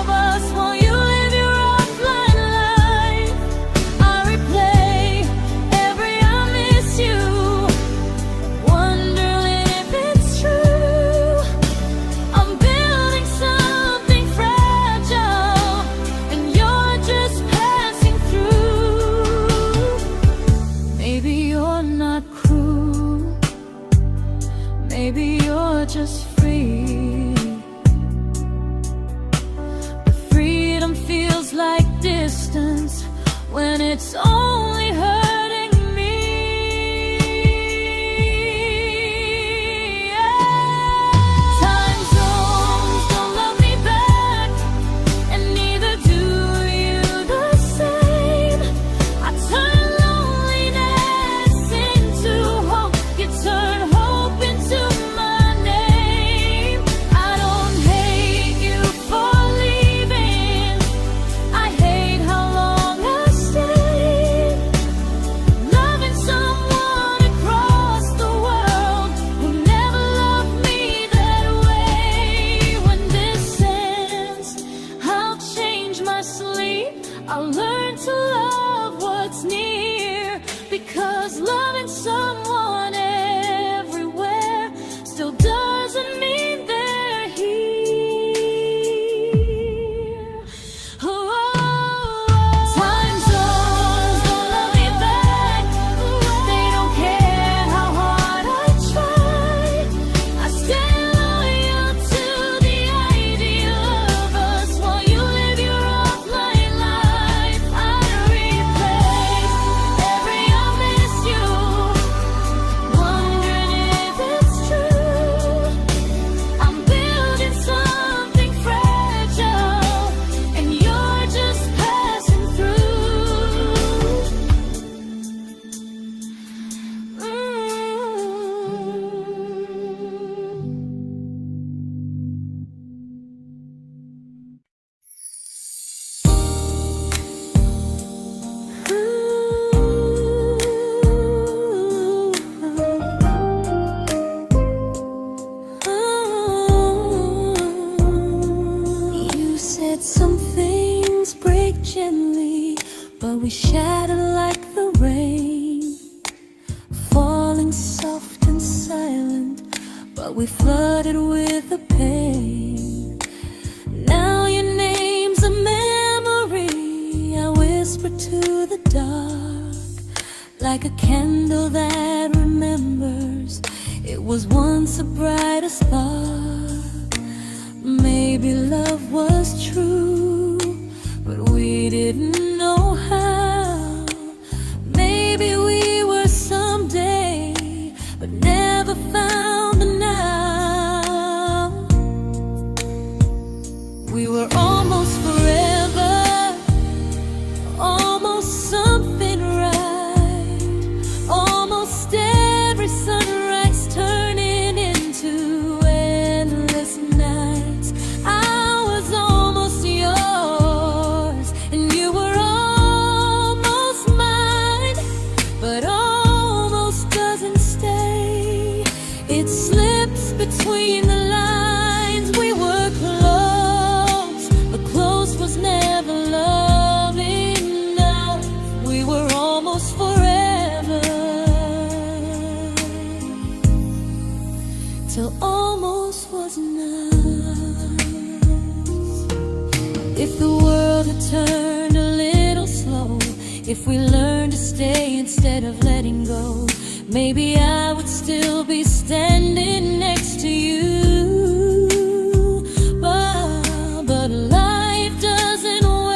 of us while you live your offline life. I replay every I miss you, wondering if it's true. I'm building something fragile, and you're just passing through. Maybe you're not cruel, maybe you're just free. But freedom feels like distance when it's only hurting me. Time zones don't love me back, and neither do you the same. I turn loneliness into hope, you turn hope into my name. I don't hate you for leaving, I hate how long I stayed. Loving someone across the world who never loved me that way. When this ends, I'll change my sleep, I'll learn to love what's near, because loving someone everywhere still doesn't mean they're here. Time zones don't love me back. They don't care how hard I try. I stay loyal to the idea of us while you live your offline life. I replay every I miss you, wondering if it's true. I'm building something fragile, and you're just passing through. You said some things break gently, but we shatter like the rain, falling soft and silent, but we flooded with the pain. Now your name's a memory I whisper to the dark, like a candle that remembers it was once a brighter spark. Maybe love was true, but we didn't know how. Maybe we were someday, but never found the now. We were almost forever, almost something right, almost every sunrise turning into endless nights. I was almost yours, and you were almost mine, but almost doesn't stay. It slips between the lines. We were close, but close was never love enough. We were almost forever, till almost was enough. If the world had turned a little slow, if we learned to stay instead of letting go, maybe I would still be standing next to you. But life doesn't wait.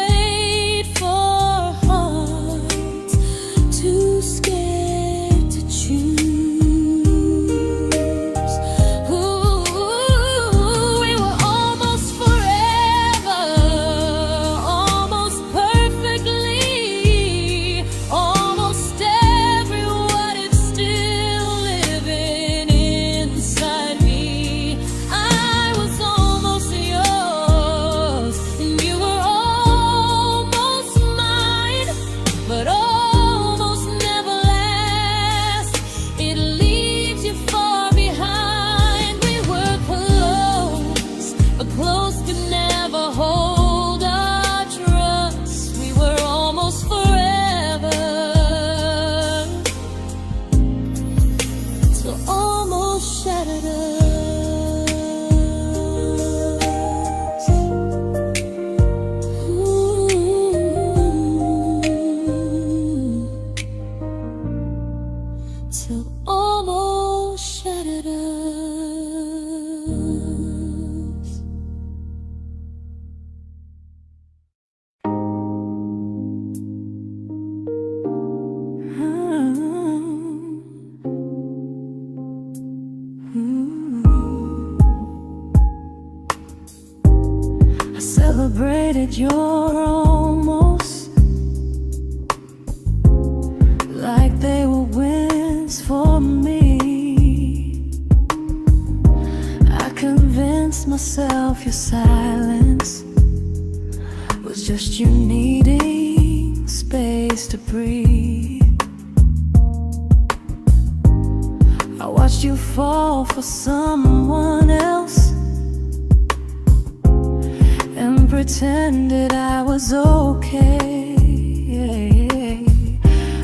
I celebrated your almost like they were wins for me. I convinced myself your silence was just you needing space to breathe. I watched you fall for someone else and pretended I was okay.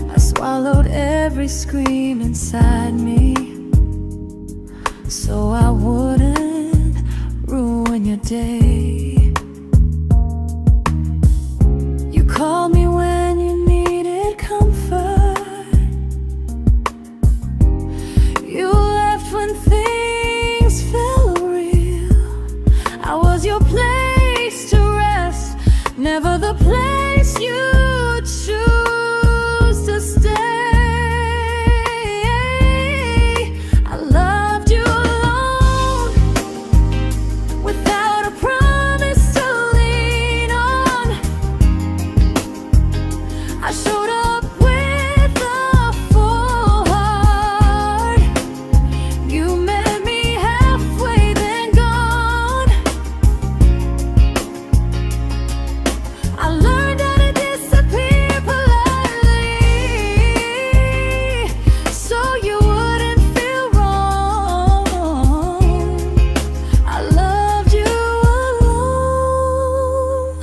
I swallowed every scream inside me so I wouldn't ruin your day. You called me when you needed comfort. You left when things felt real. I was your place to rest, never the place you choose to stay. I loved you alone, without a promise to lean on. I showed up with a full heart. You met me halfway, then gone. I learned how to disappear politely, so you wouldn't feel wrong. I loved you alone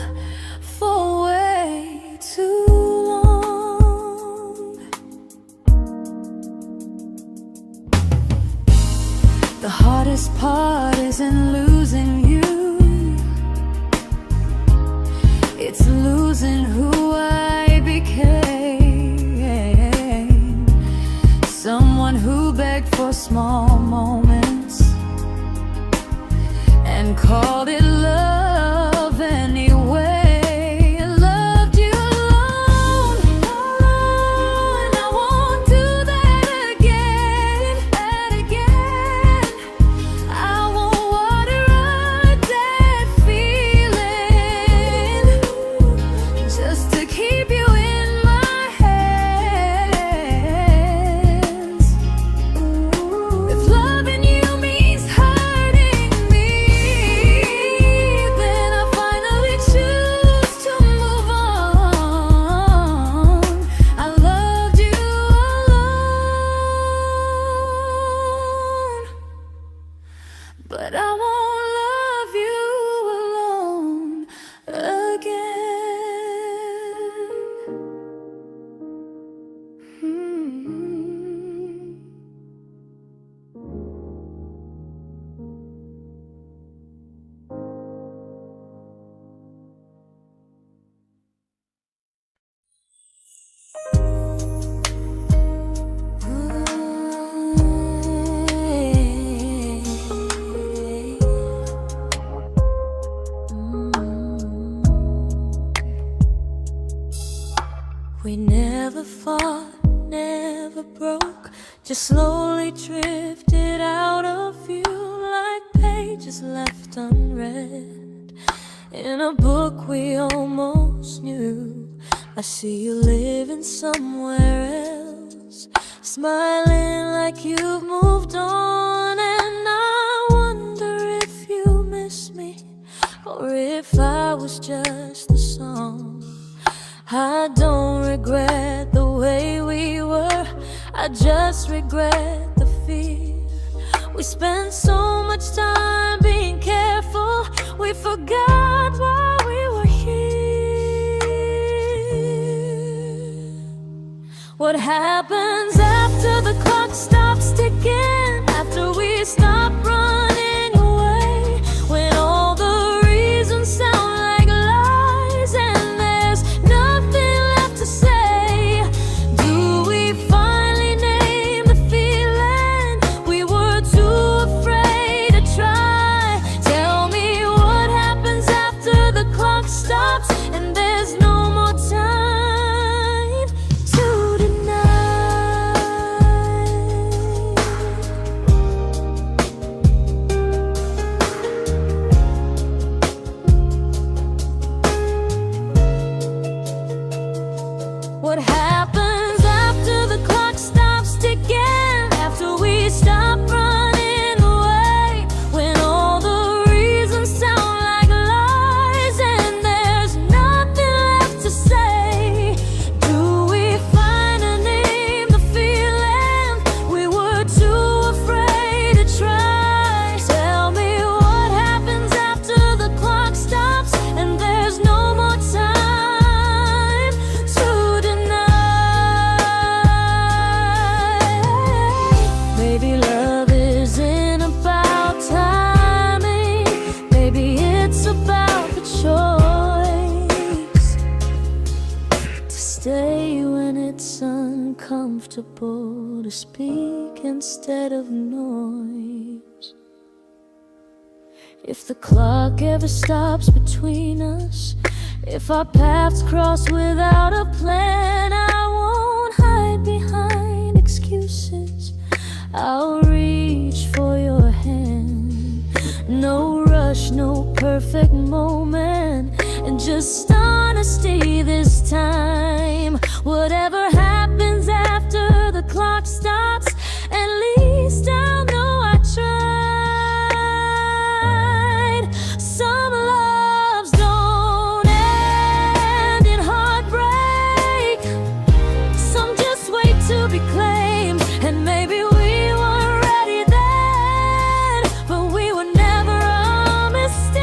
for way too long. The hardest part isn't losing you, it's losing who I became. Someone who begged for small moments and called it love anyway. I loved you alone, and I won't do that again. I won't water a dead feeling just to keep you in my hands. If loving you means hurting me, then I finally choose to move on. I loved you alone, but I won't love you alone again. We never fought, never broke, just slowly drifted out of view like pages left unread in a book we almost knew. I see you living somewhere else, smiling like you've moved on, and I wonder if you miss me or if I was just the song. I don't regret the way we were, I just regret the fear. We spent so much time being careful, we forgot why we were here. What happens after the clock stops ticking, after we stop running away, when all the reasons sound like lies and there's nothing left to say? Do we finally name the feeling we were too afraid to try? comfortable to speak instead of noise. If the clock ever stops between us, if our paths cross without a plan, I won't hide behind excuses. I'll reach for your hand. No rush, no perfect moment, and just honesty this time. Whatever happens after the clock stops, at least I'll know I tried. Some loves don't end in heartbreak, some just wait to be claimed. And maybe we weren't ready then, but we were never a mistake.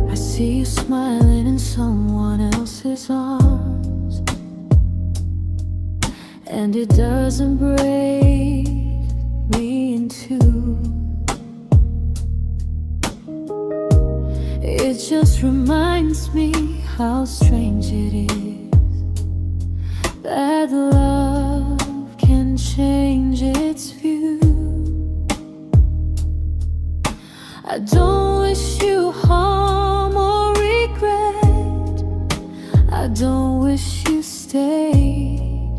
I see you smiling in someone else's arms, and it doesn't break me in two. It just reminds me how strange it is that love can change its view. I don't wish you harm or regret, I don't wish you stayed.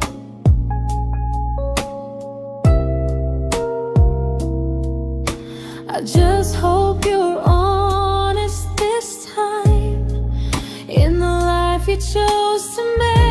I just hope you're honest this time in the life you chose to make.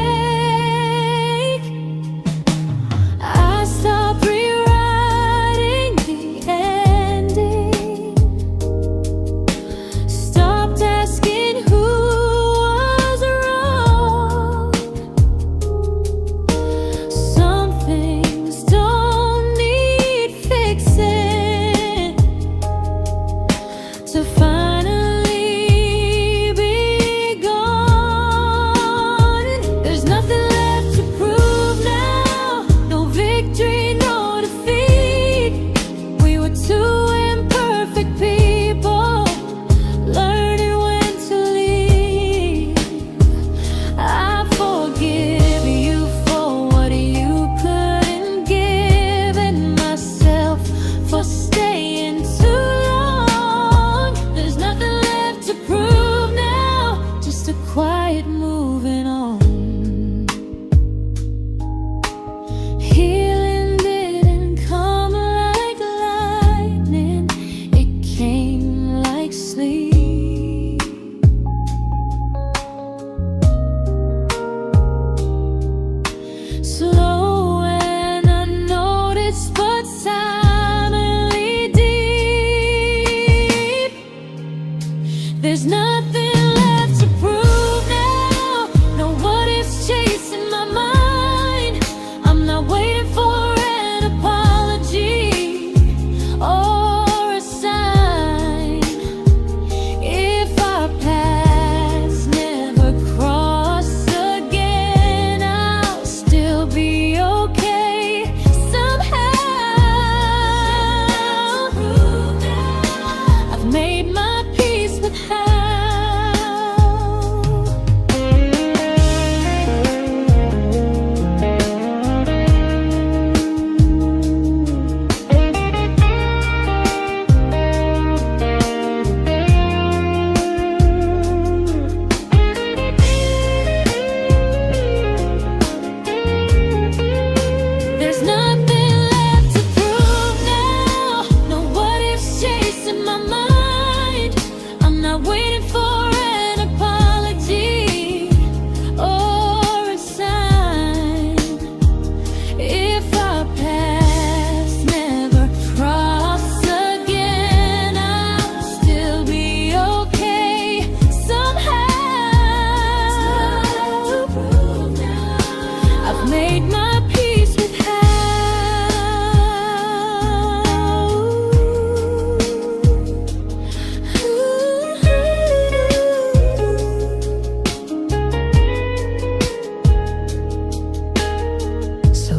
made my peace with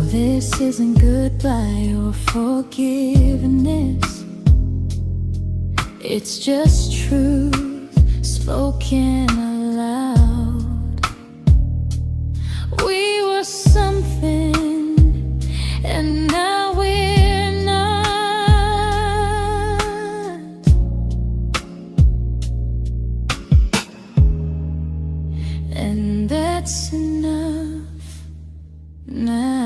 This isn't goodbye or forgiveness. It's just truth spoken aloud. We were something, and now we're not. And that's enough now.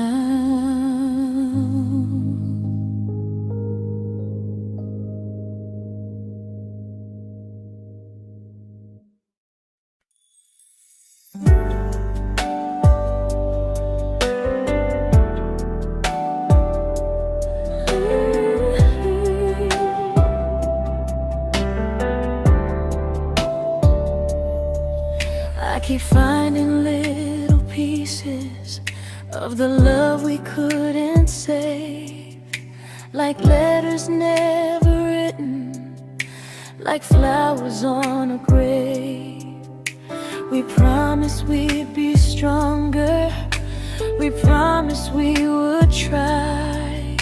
I keep finding little pieces of the love we couldn't save, like letters never written, like flowers on a grave. We promised we'd be stronger, we promised we would try,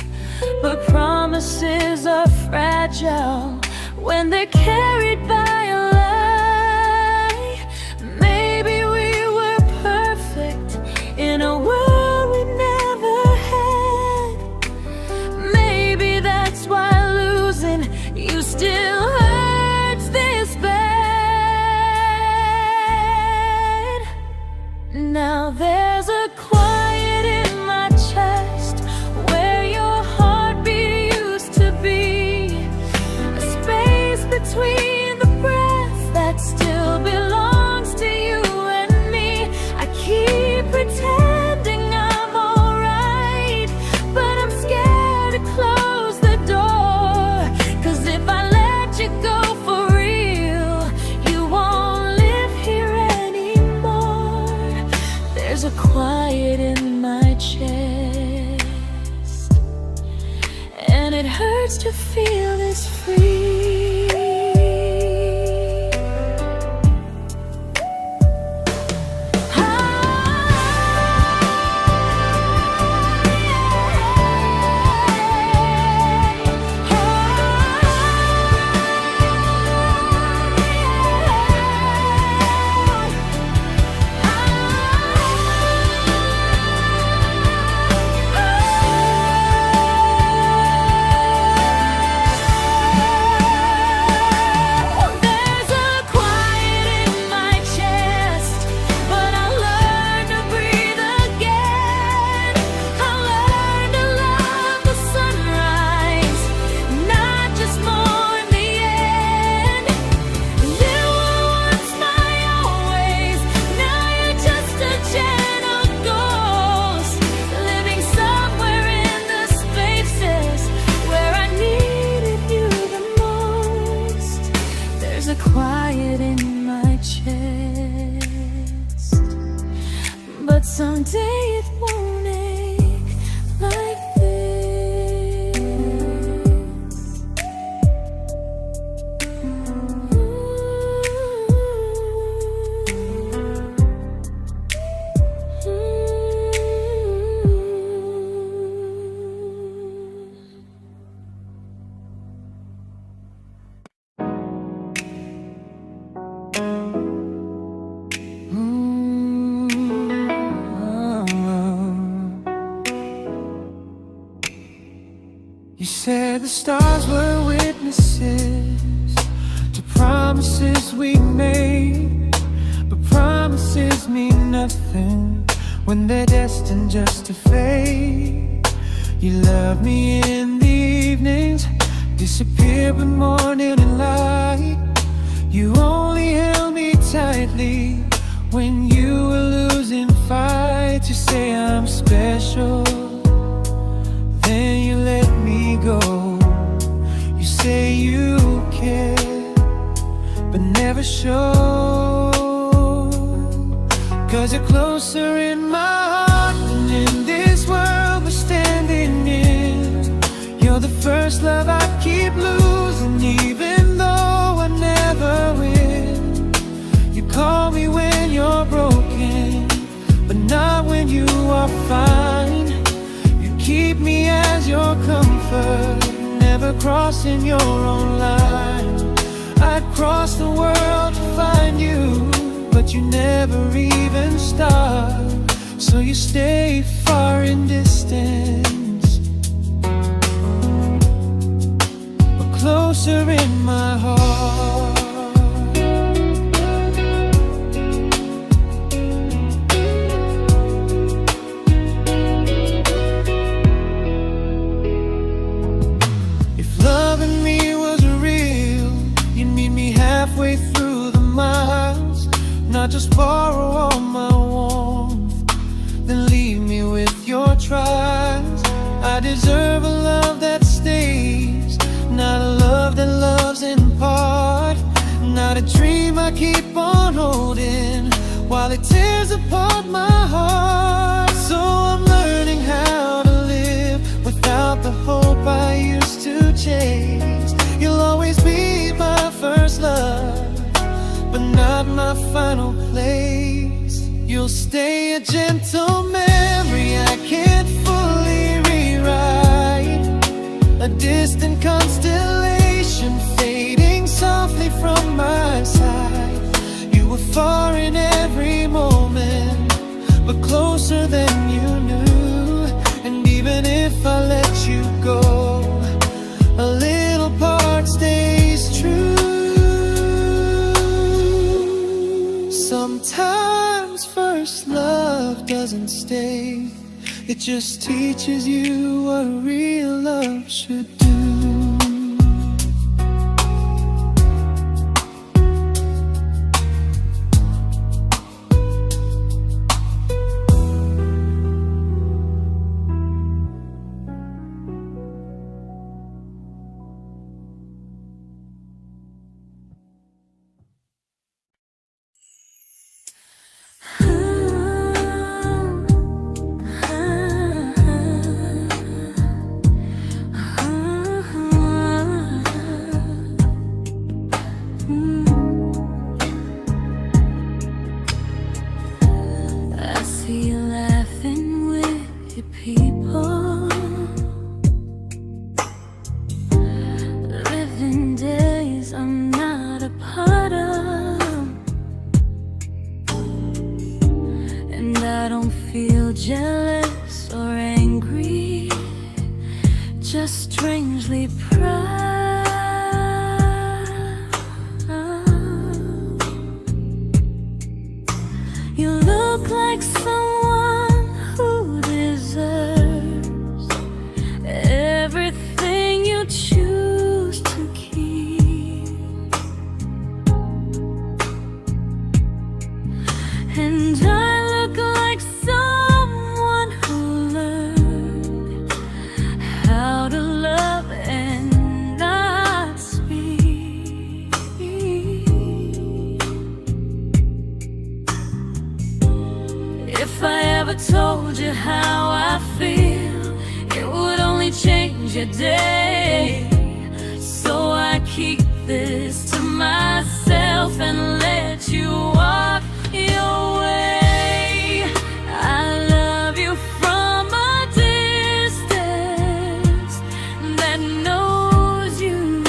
but promises are fragile when they're carried by a lie. Maybe we were perfect in a world we never had. Maybe that's why losing you still hurts this bad. Now there's a quiet in my chest where your heartbeat used to be, a space between the breaths that still belongs to you and me. I keep pretending I'm alright, but I'm scared to close the door, 'cause if I let you go for real, you won't live here anymore. There's a quiet in my chest, and it hurts to feel this free. Quiet in my chest, but someday it won't ache like this. You said the stars were witnesses to promises we made, but promises mean nothing when they're destined just to fade. You love me in the evenings, disappear when morning and light. You only held me tightly when you were losing fights. You say I'm special, then you let me go. You say you care, but never show, 'cause you're closer in my heart than in comfort, never crossing your own line. I'd cross the world to find you, but you never even start. So you stay far in distance, but closer in my heart. If loving me was real, you'd meet me halfway through the miles, not just borrow all my warmth, then leave me with your trials. I deserve a love that stays, not a love that loves in part, not a dream I keep on holding while it tears apart my heart. So I'm learning how to live without the hope I used to chase. You'll always be my first love, but not my final place. You'll stay a gentle memory I can't fully rewrite, a distant constellation fading softly from my side. You were far in every moment, but closer than you knew. And even if I let you go, a little part stays true. Sometimes first love doesn't stay, it just teaches you what real love should do. I see you laughing with your people, living days I'm not a part of, and I don't feel jealous or angry, just strangely proud. You look like someone who deserves everything you choose to keep, and I look like someone who learned how to love and not speak. If I ever told you how I feel, it would only change your day. So I keep this to myself and let you walk your way. I love you from a distance that knows you,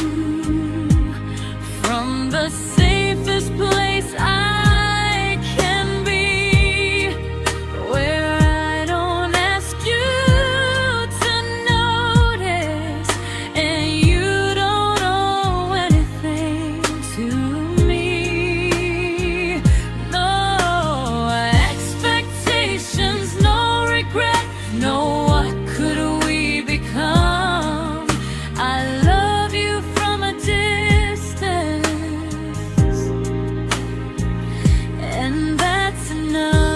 from the safest place I can be, where I don't ask you to notice, and you don't owe anything to me. No expectations, no regret, no what could we become. I love you from a distance, and that's enough.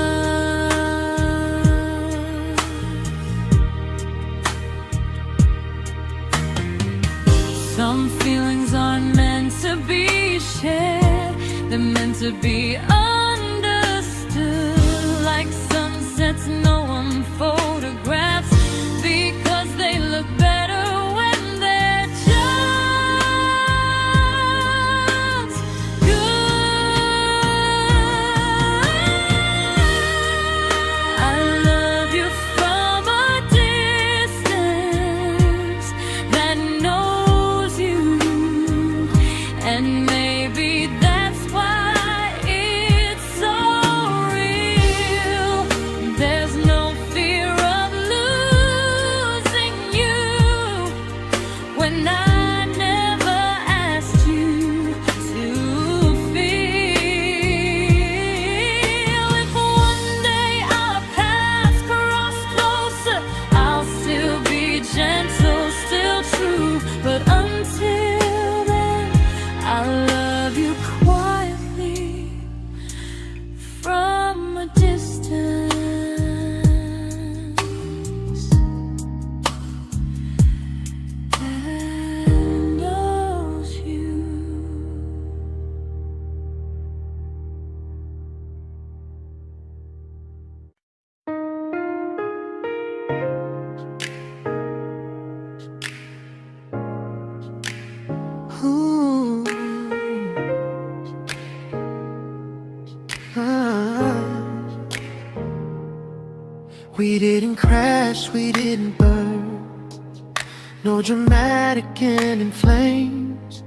Some feelings aren't meant to be shared, they're meant to be understood, like sunsets no one photographs, because they look better when they're just good. I love you from a distance, We didn't crash, we didn't burn. No dramatic end in flames.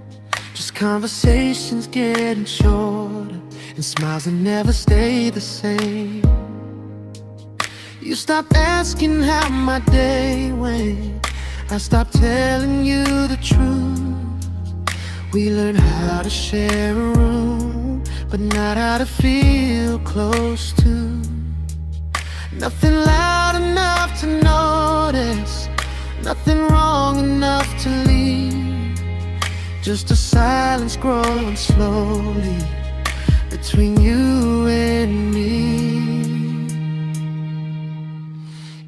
Just conversations getting shorter, and smiles that never stay the same. You stopped asking how my day went. I stopped telling you the truth. We learned how to share a room, but not how to feel close to. Nothing loud enough to notice, nothing wrong enough to leave. Just a silence growing slowly between you and me.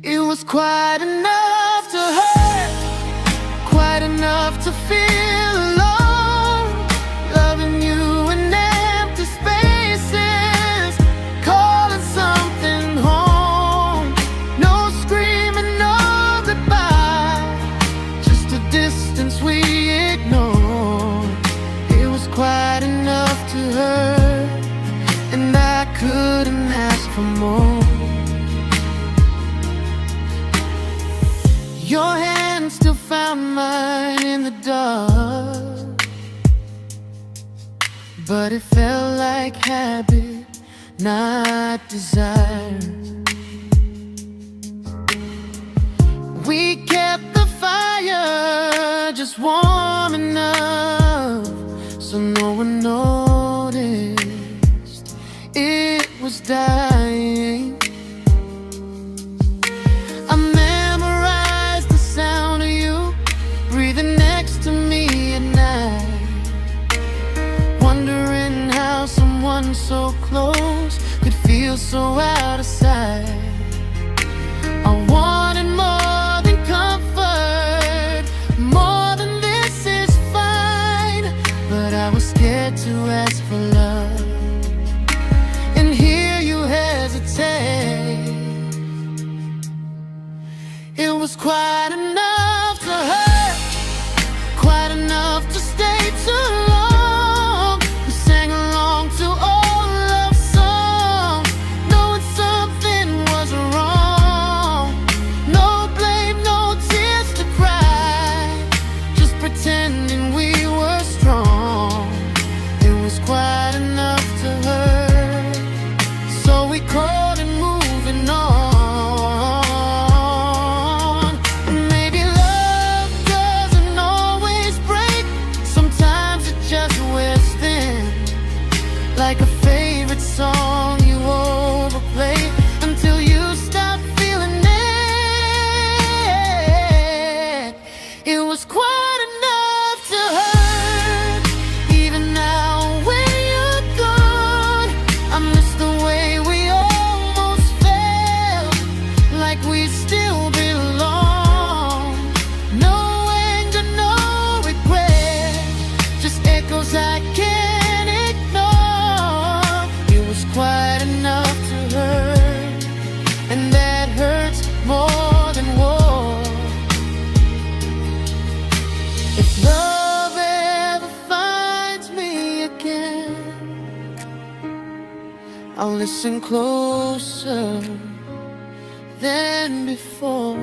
It was quite enough to hurt, quite enough to feel alone. Loving you in empty spaces, calling something home. No screaming, no goodbye, just a distance we ignored. It was quite enough to hurt, and I couldn't ask for more. Your hand still found mine in the dark, but it felt like habit, not desire. We kept the fire just warm enough so no one noticed it was dying. I memorized the sound of you breathing next to me at night, wondering how someone so close could feel so out of sight. I wanted more than comfort, more than this is fine, but I was scared to ask for love and hear you hesitate. It was quite enough to hurt, quite enough to stay too long. We sang along to old love songs, knowing something was wrong. No blame, no tears to cry, just pretending we were strong. It was quite enough to hurt, so we called and moving on. Like a favorite song you overplay until you stop feeling it. It was quite enough to hurt. Even now when you're gone, I miss the way we almost felt, like we still belong. No anger, no regret, just echoes I can't ignore. It was quite enough to hurt, and that hurts more than war. If love ever finds me again, I'll listen closer than before,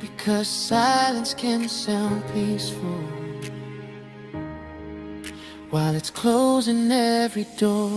because silence can sound peaceful while it's closing every door.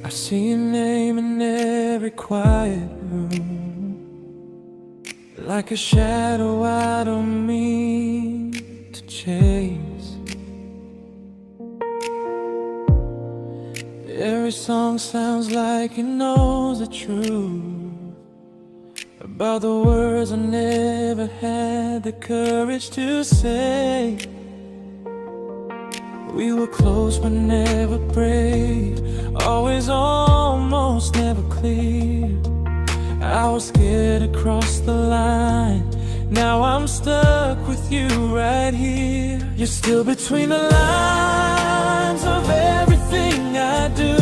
I see your name in every quiet room, like a shadow I don't mean to chase. Every song sounds like it knows the truth about the words I never had the courage to say. We were close but never prayed, always almost never clear. I was scared to cross the line, now I'm stuck with you right here. You're still between the lines of everything I do,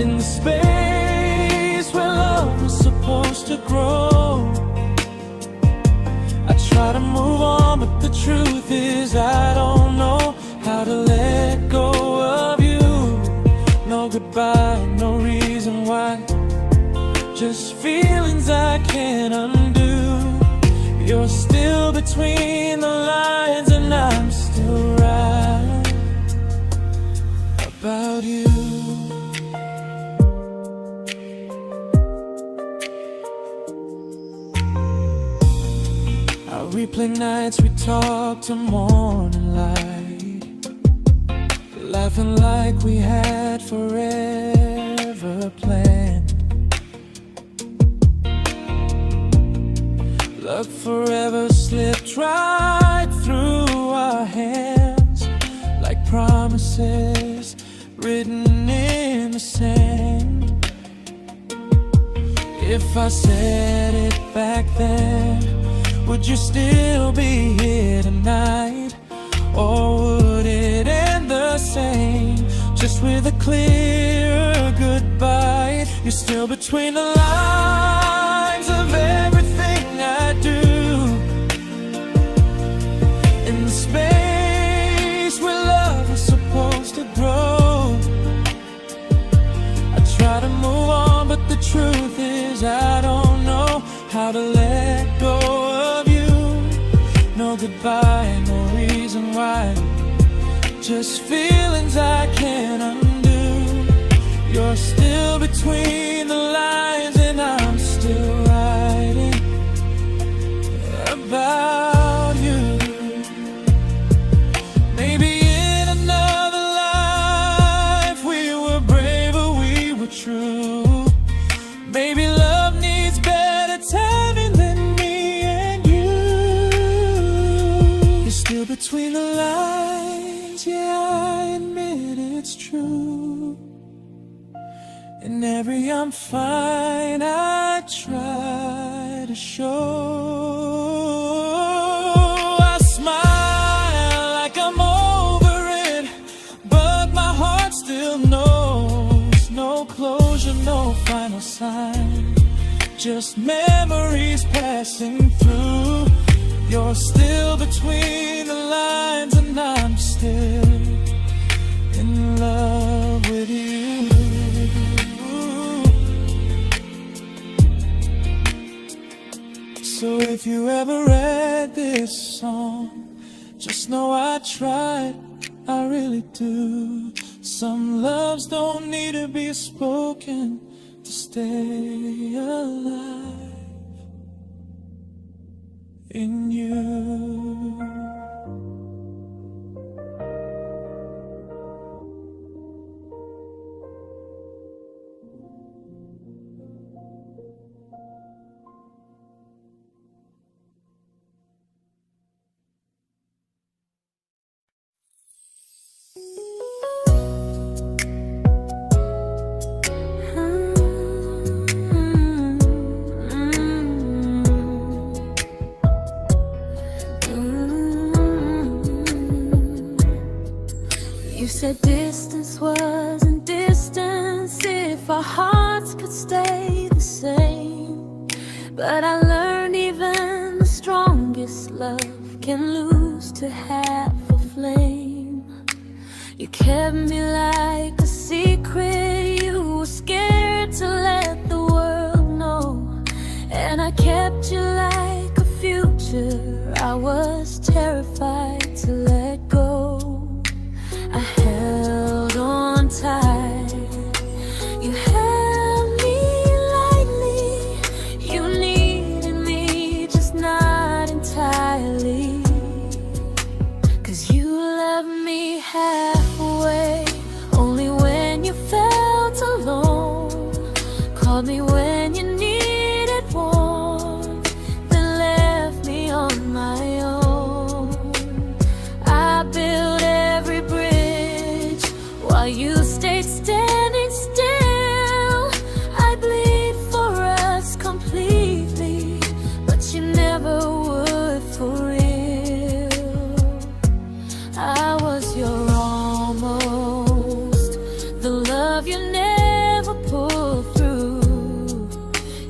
in the space where love was supposed to grow. I try to move on, but the truth is I don't know how to let go of you. No goodbye, no reason why, just feelings I can't undo. You're still between the lines and I'm still right about you. I replay nights we talk to morning light, laughing like we had forever planned. Luck forever slipped right through our hands, like promises written in the sand. If I said it back then, would you still be here tonight? Or would it end the same, just with a clear goodbye? You're still between the lines of everything I do, in the space where love was supposed to grow. I try to move on, but the truth is I don't know how to let go of you. No goodbye, no reason why, just feelings I can't undo. You're still between the lines and I'm still writing about you. Maybe in another life we were braver, we were true. Maybe love needs better timing than me and you. You're still between the lines, yeah, I admit it's true. In every I'm fine I try to show. I smile like I'm over it, but my heart still knows. No closure, no final sign, just memories passing through. You're still between the lines and I'm still in love with you. So if you ever read this song, just know I tried, I really do. Some loves don't need to be spoken to stay alive in you. You said distance wasn't distance if our hearts could stay the same. But I learned even the strongest love can lose to half a flame. You kept me like a secret, you were scared to let the world know. And I kept you like a future, I was terrified to let go. I held on tight, you held me lightly. You needed me, just not entirely. 'Cause you left me halfway, only when you felt alone. Called me when you needed warmth, then left me on my own. I you stayed standing still. I bleed for us completely, but you never would for real. I was your almost, the love you never pulled through.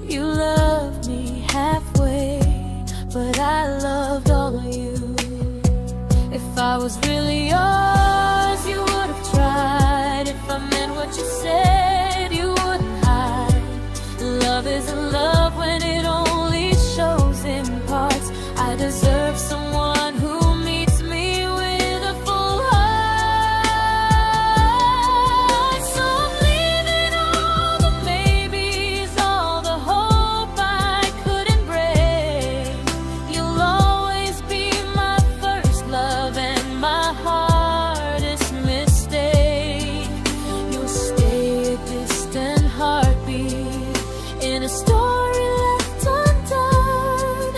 You loved me halfway, but I loved all of you. If I was really yours, you would have tried. If I meant what you said, you wouldn't hide. Love isn't love when it only shows in parts. I deserve someone who meets me with a full heart. So I'm leaving all the maybes, all the hope I couldn't break. You'll always be my first love and my hardest mistake. You'll stay a distant heartbeat in a story left undone,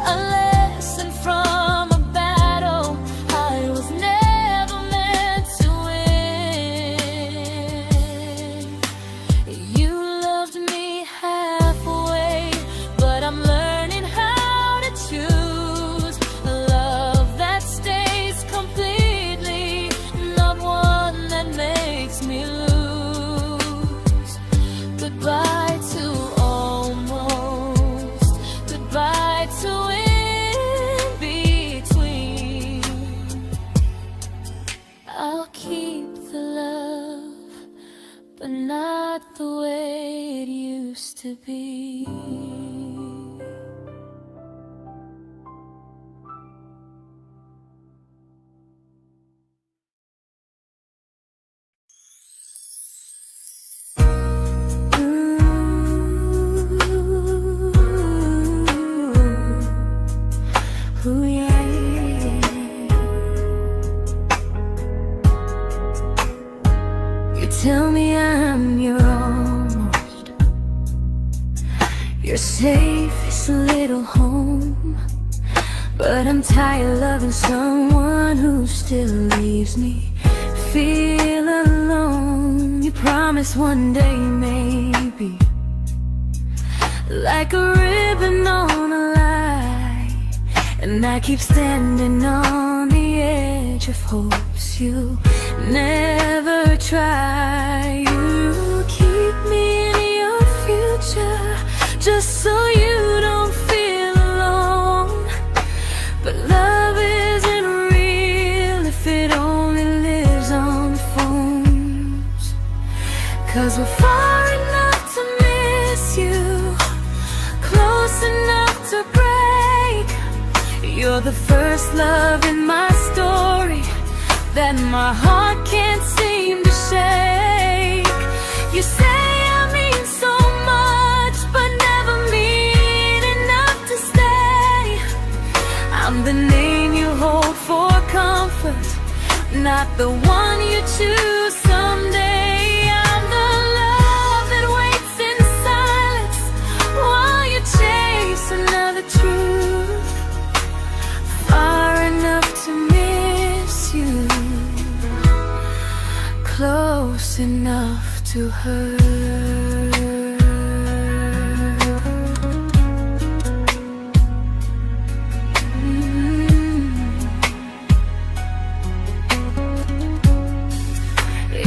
a lesson from a battle I was never meant to win. You loved me halfway, but I'm learning how to choose a love that stays completely, not one that makes me lose. Goodbye to almost, goodbye to in between. I'll keep the love, but not the way it used to be. Ooh, yeah, yeah. You tell me I'm your almost, your safest little home, but I'm tired loving someone who still leaves me feel alone. You promise one day maybe, like a ribbon on a line, and I keep standing on the edge of hopes you never try. You keep me in your future just so you don't feel alone. But love isn't real if it only lives on the phones. 'Cause we're far enough to miss you, close enough to break. You're the first love in my story that my heart can't seem to shake. You say I mean so much, but never mean enough to stay. I'm the name you hold for comfort, not the one you choose someday. I'm the love that waits in silence while you chase another truth. Far enough to miss you, close enough to hurt.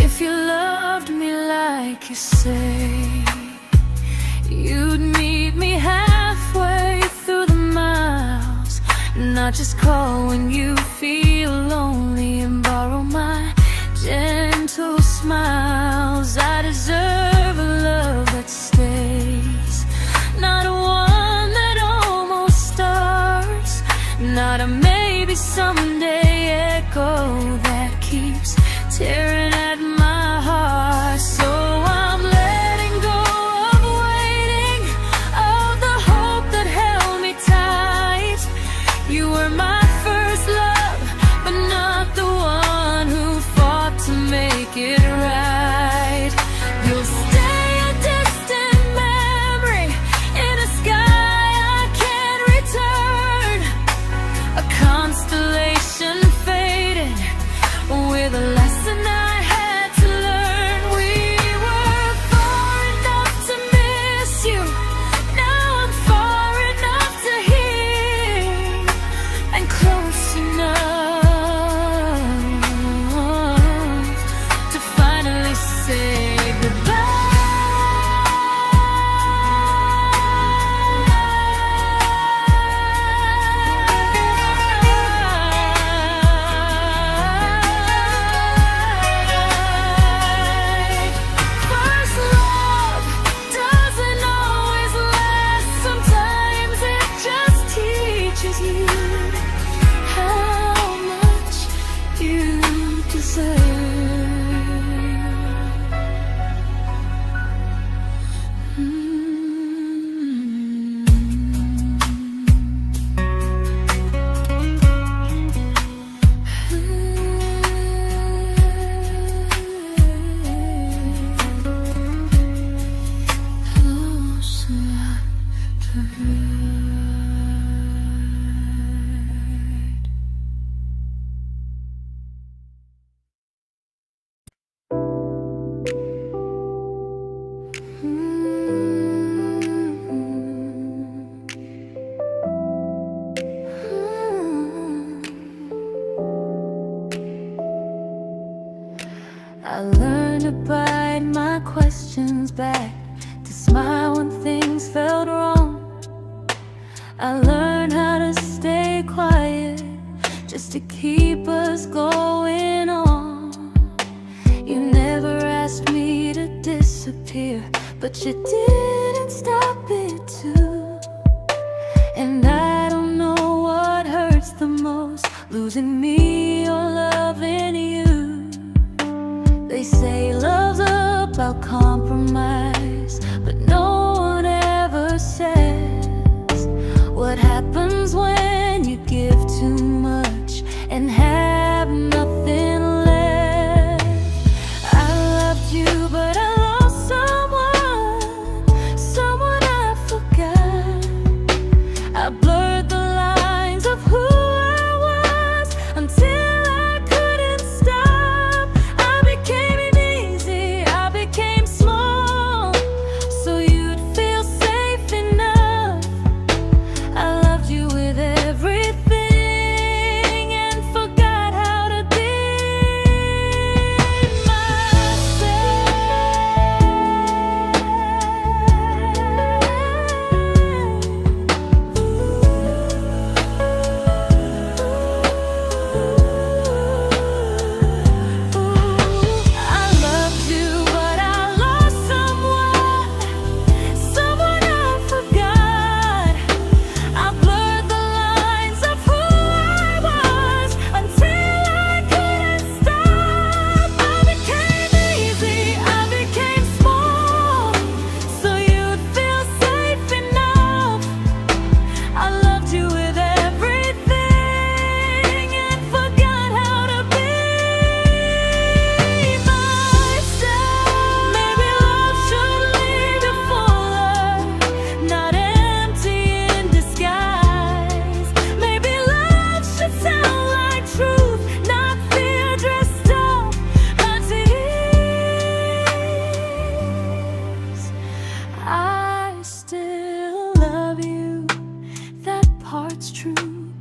If you loved me like you say, you'd meet me halfway through the miles, not just call when you feel lonely and borrow my gentle smiles. I deserve a love that stays, not one that almost starts, not a maybe someday echo that keeps tearing at my heart. So I'm letting go of waiting, of the hope that held me tight. You were my first love, but not the one who fought to make it right. You'll stay a distant memory in a sky I can't return, a constellation faded with a lesson I I learned to bite my questions back, to smile when things felt wrong. I learned how to stay quiet, just to keep us going on. You never asked me to disappear, but you didn't stop it too. And I don't know what hurts the most, losing me or loving you. They say love's about compromise, but no one ever says what happens when you give too much and have nothing left. I loved you, but I lost someone I forgot. I blurred the lines of who I was until I couldn't stop. I became easy, I became small, so you'd feel safe enough. I loved you with everything and forgot how to be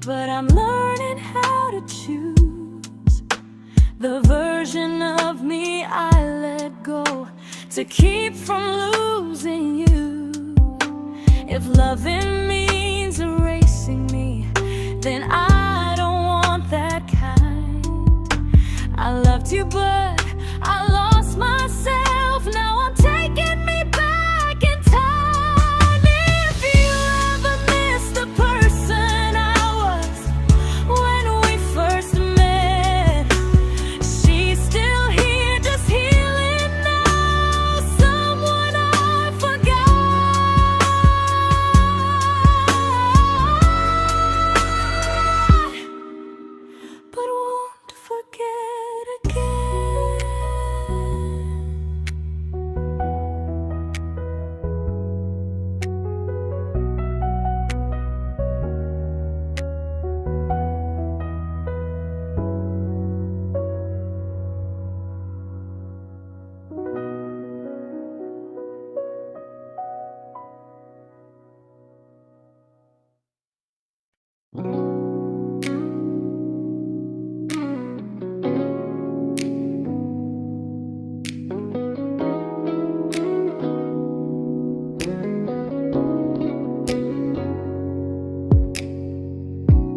but I'm learning how to choose the version of me I let go to keep from losing you. If loving means erasing me, then I don't want that kind. I loved you, but I lost myself. Now I'm taking me back in time. If you ever miss the person I was when we first met, she's still here, just healing now. Someone I forgot, but won't forget again.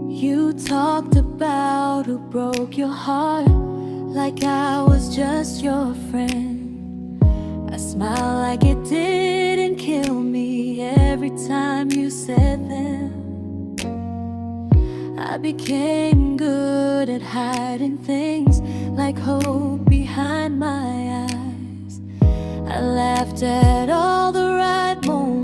You talked about who broke your heart, like I was just your friend. I smile like it didn't kill me every time you said them. I became good at hiding things like hope behind my eyes. I laughed at all the right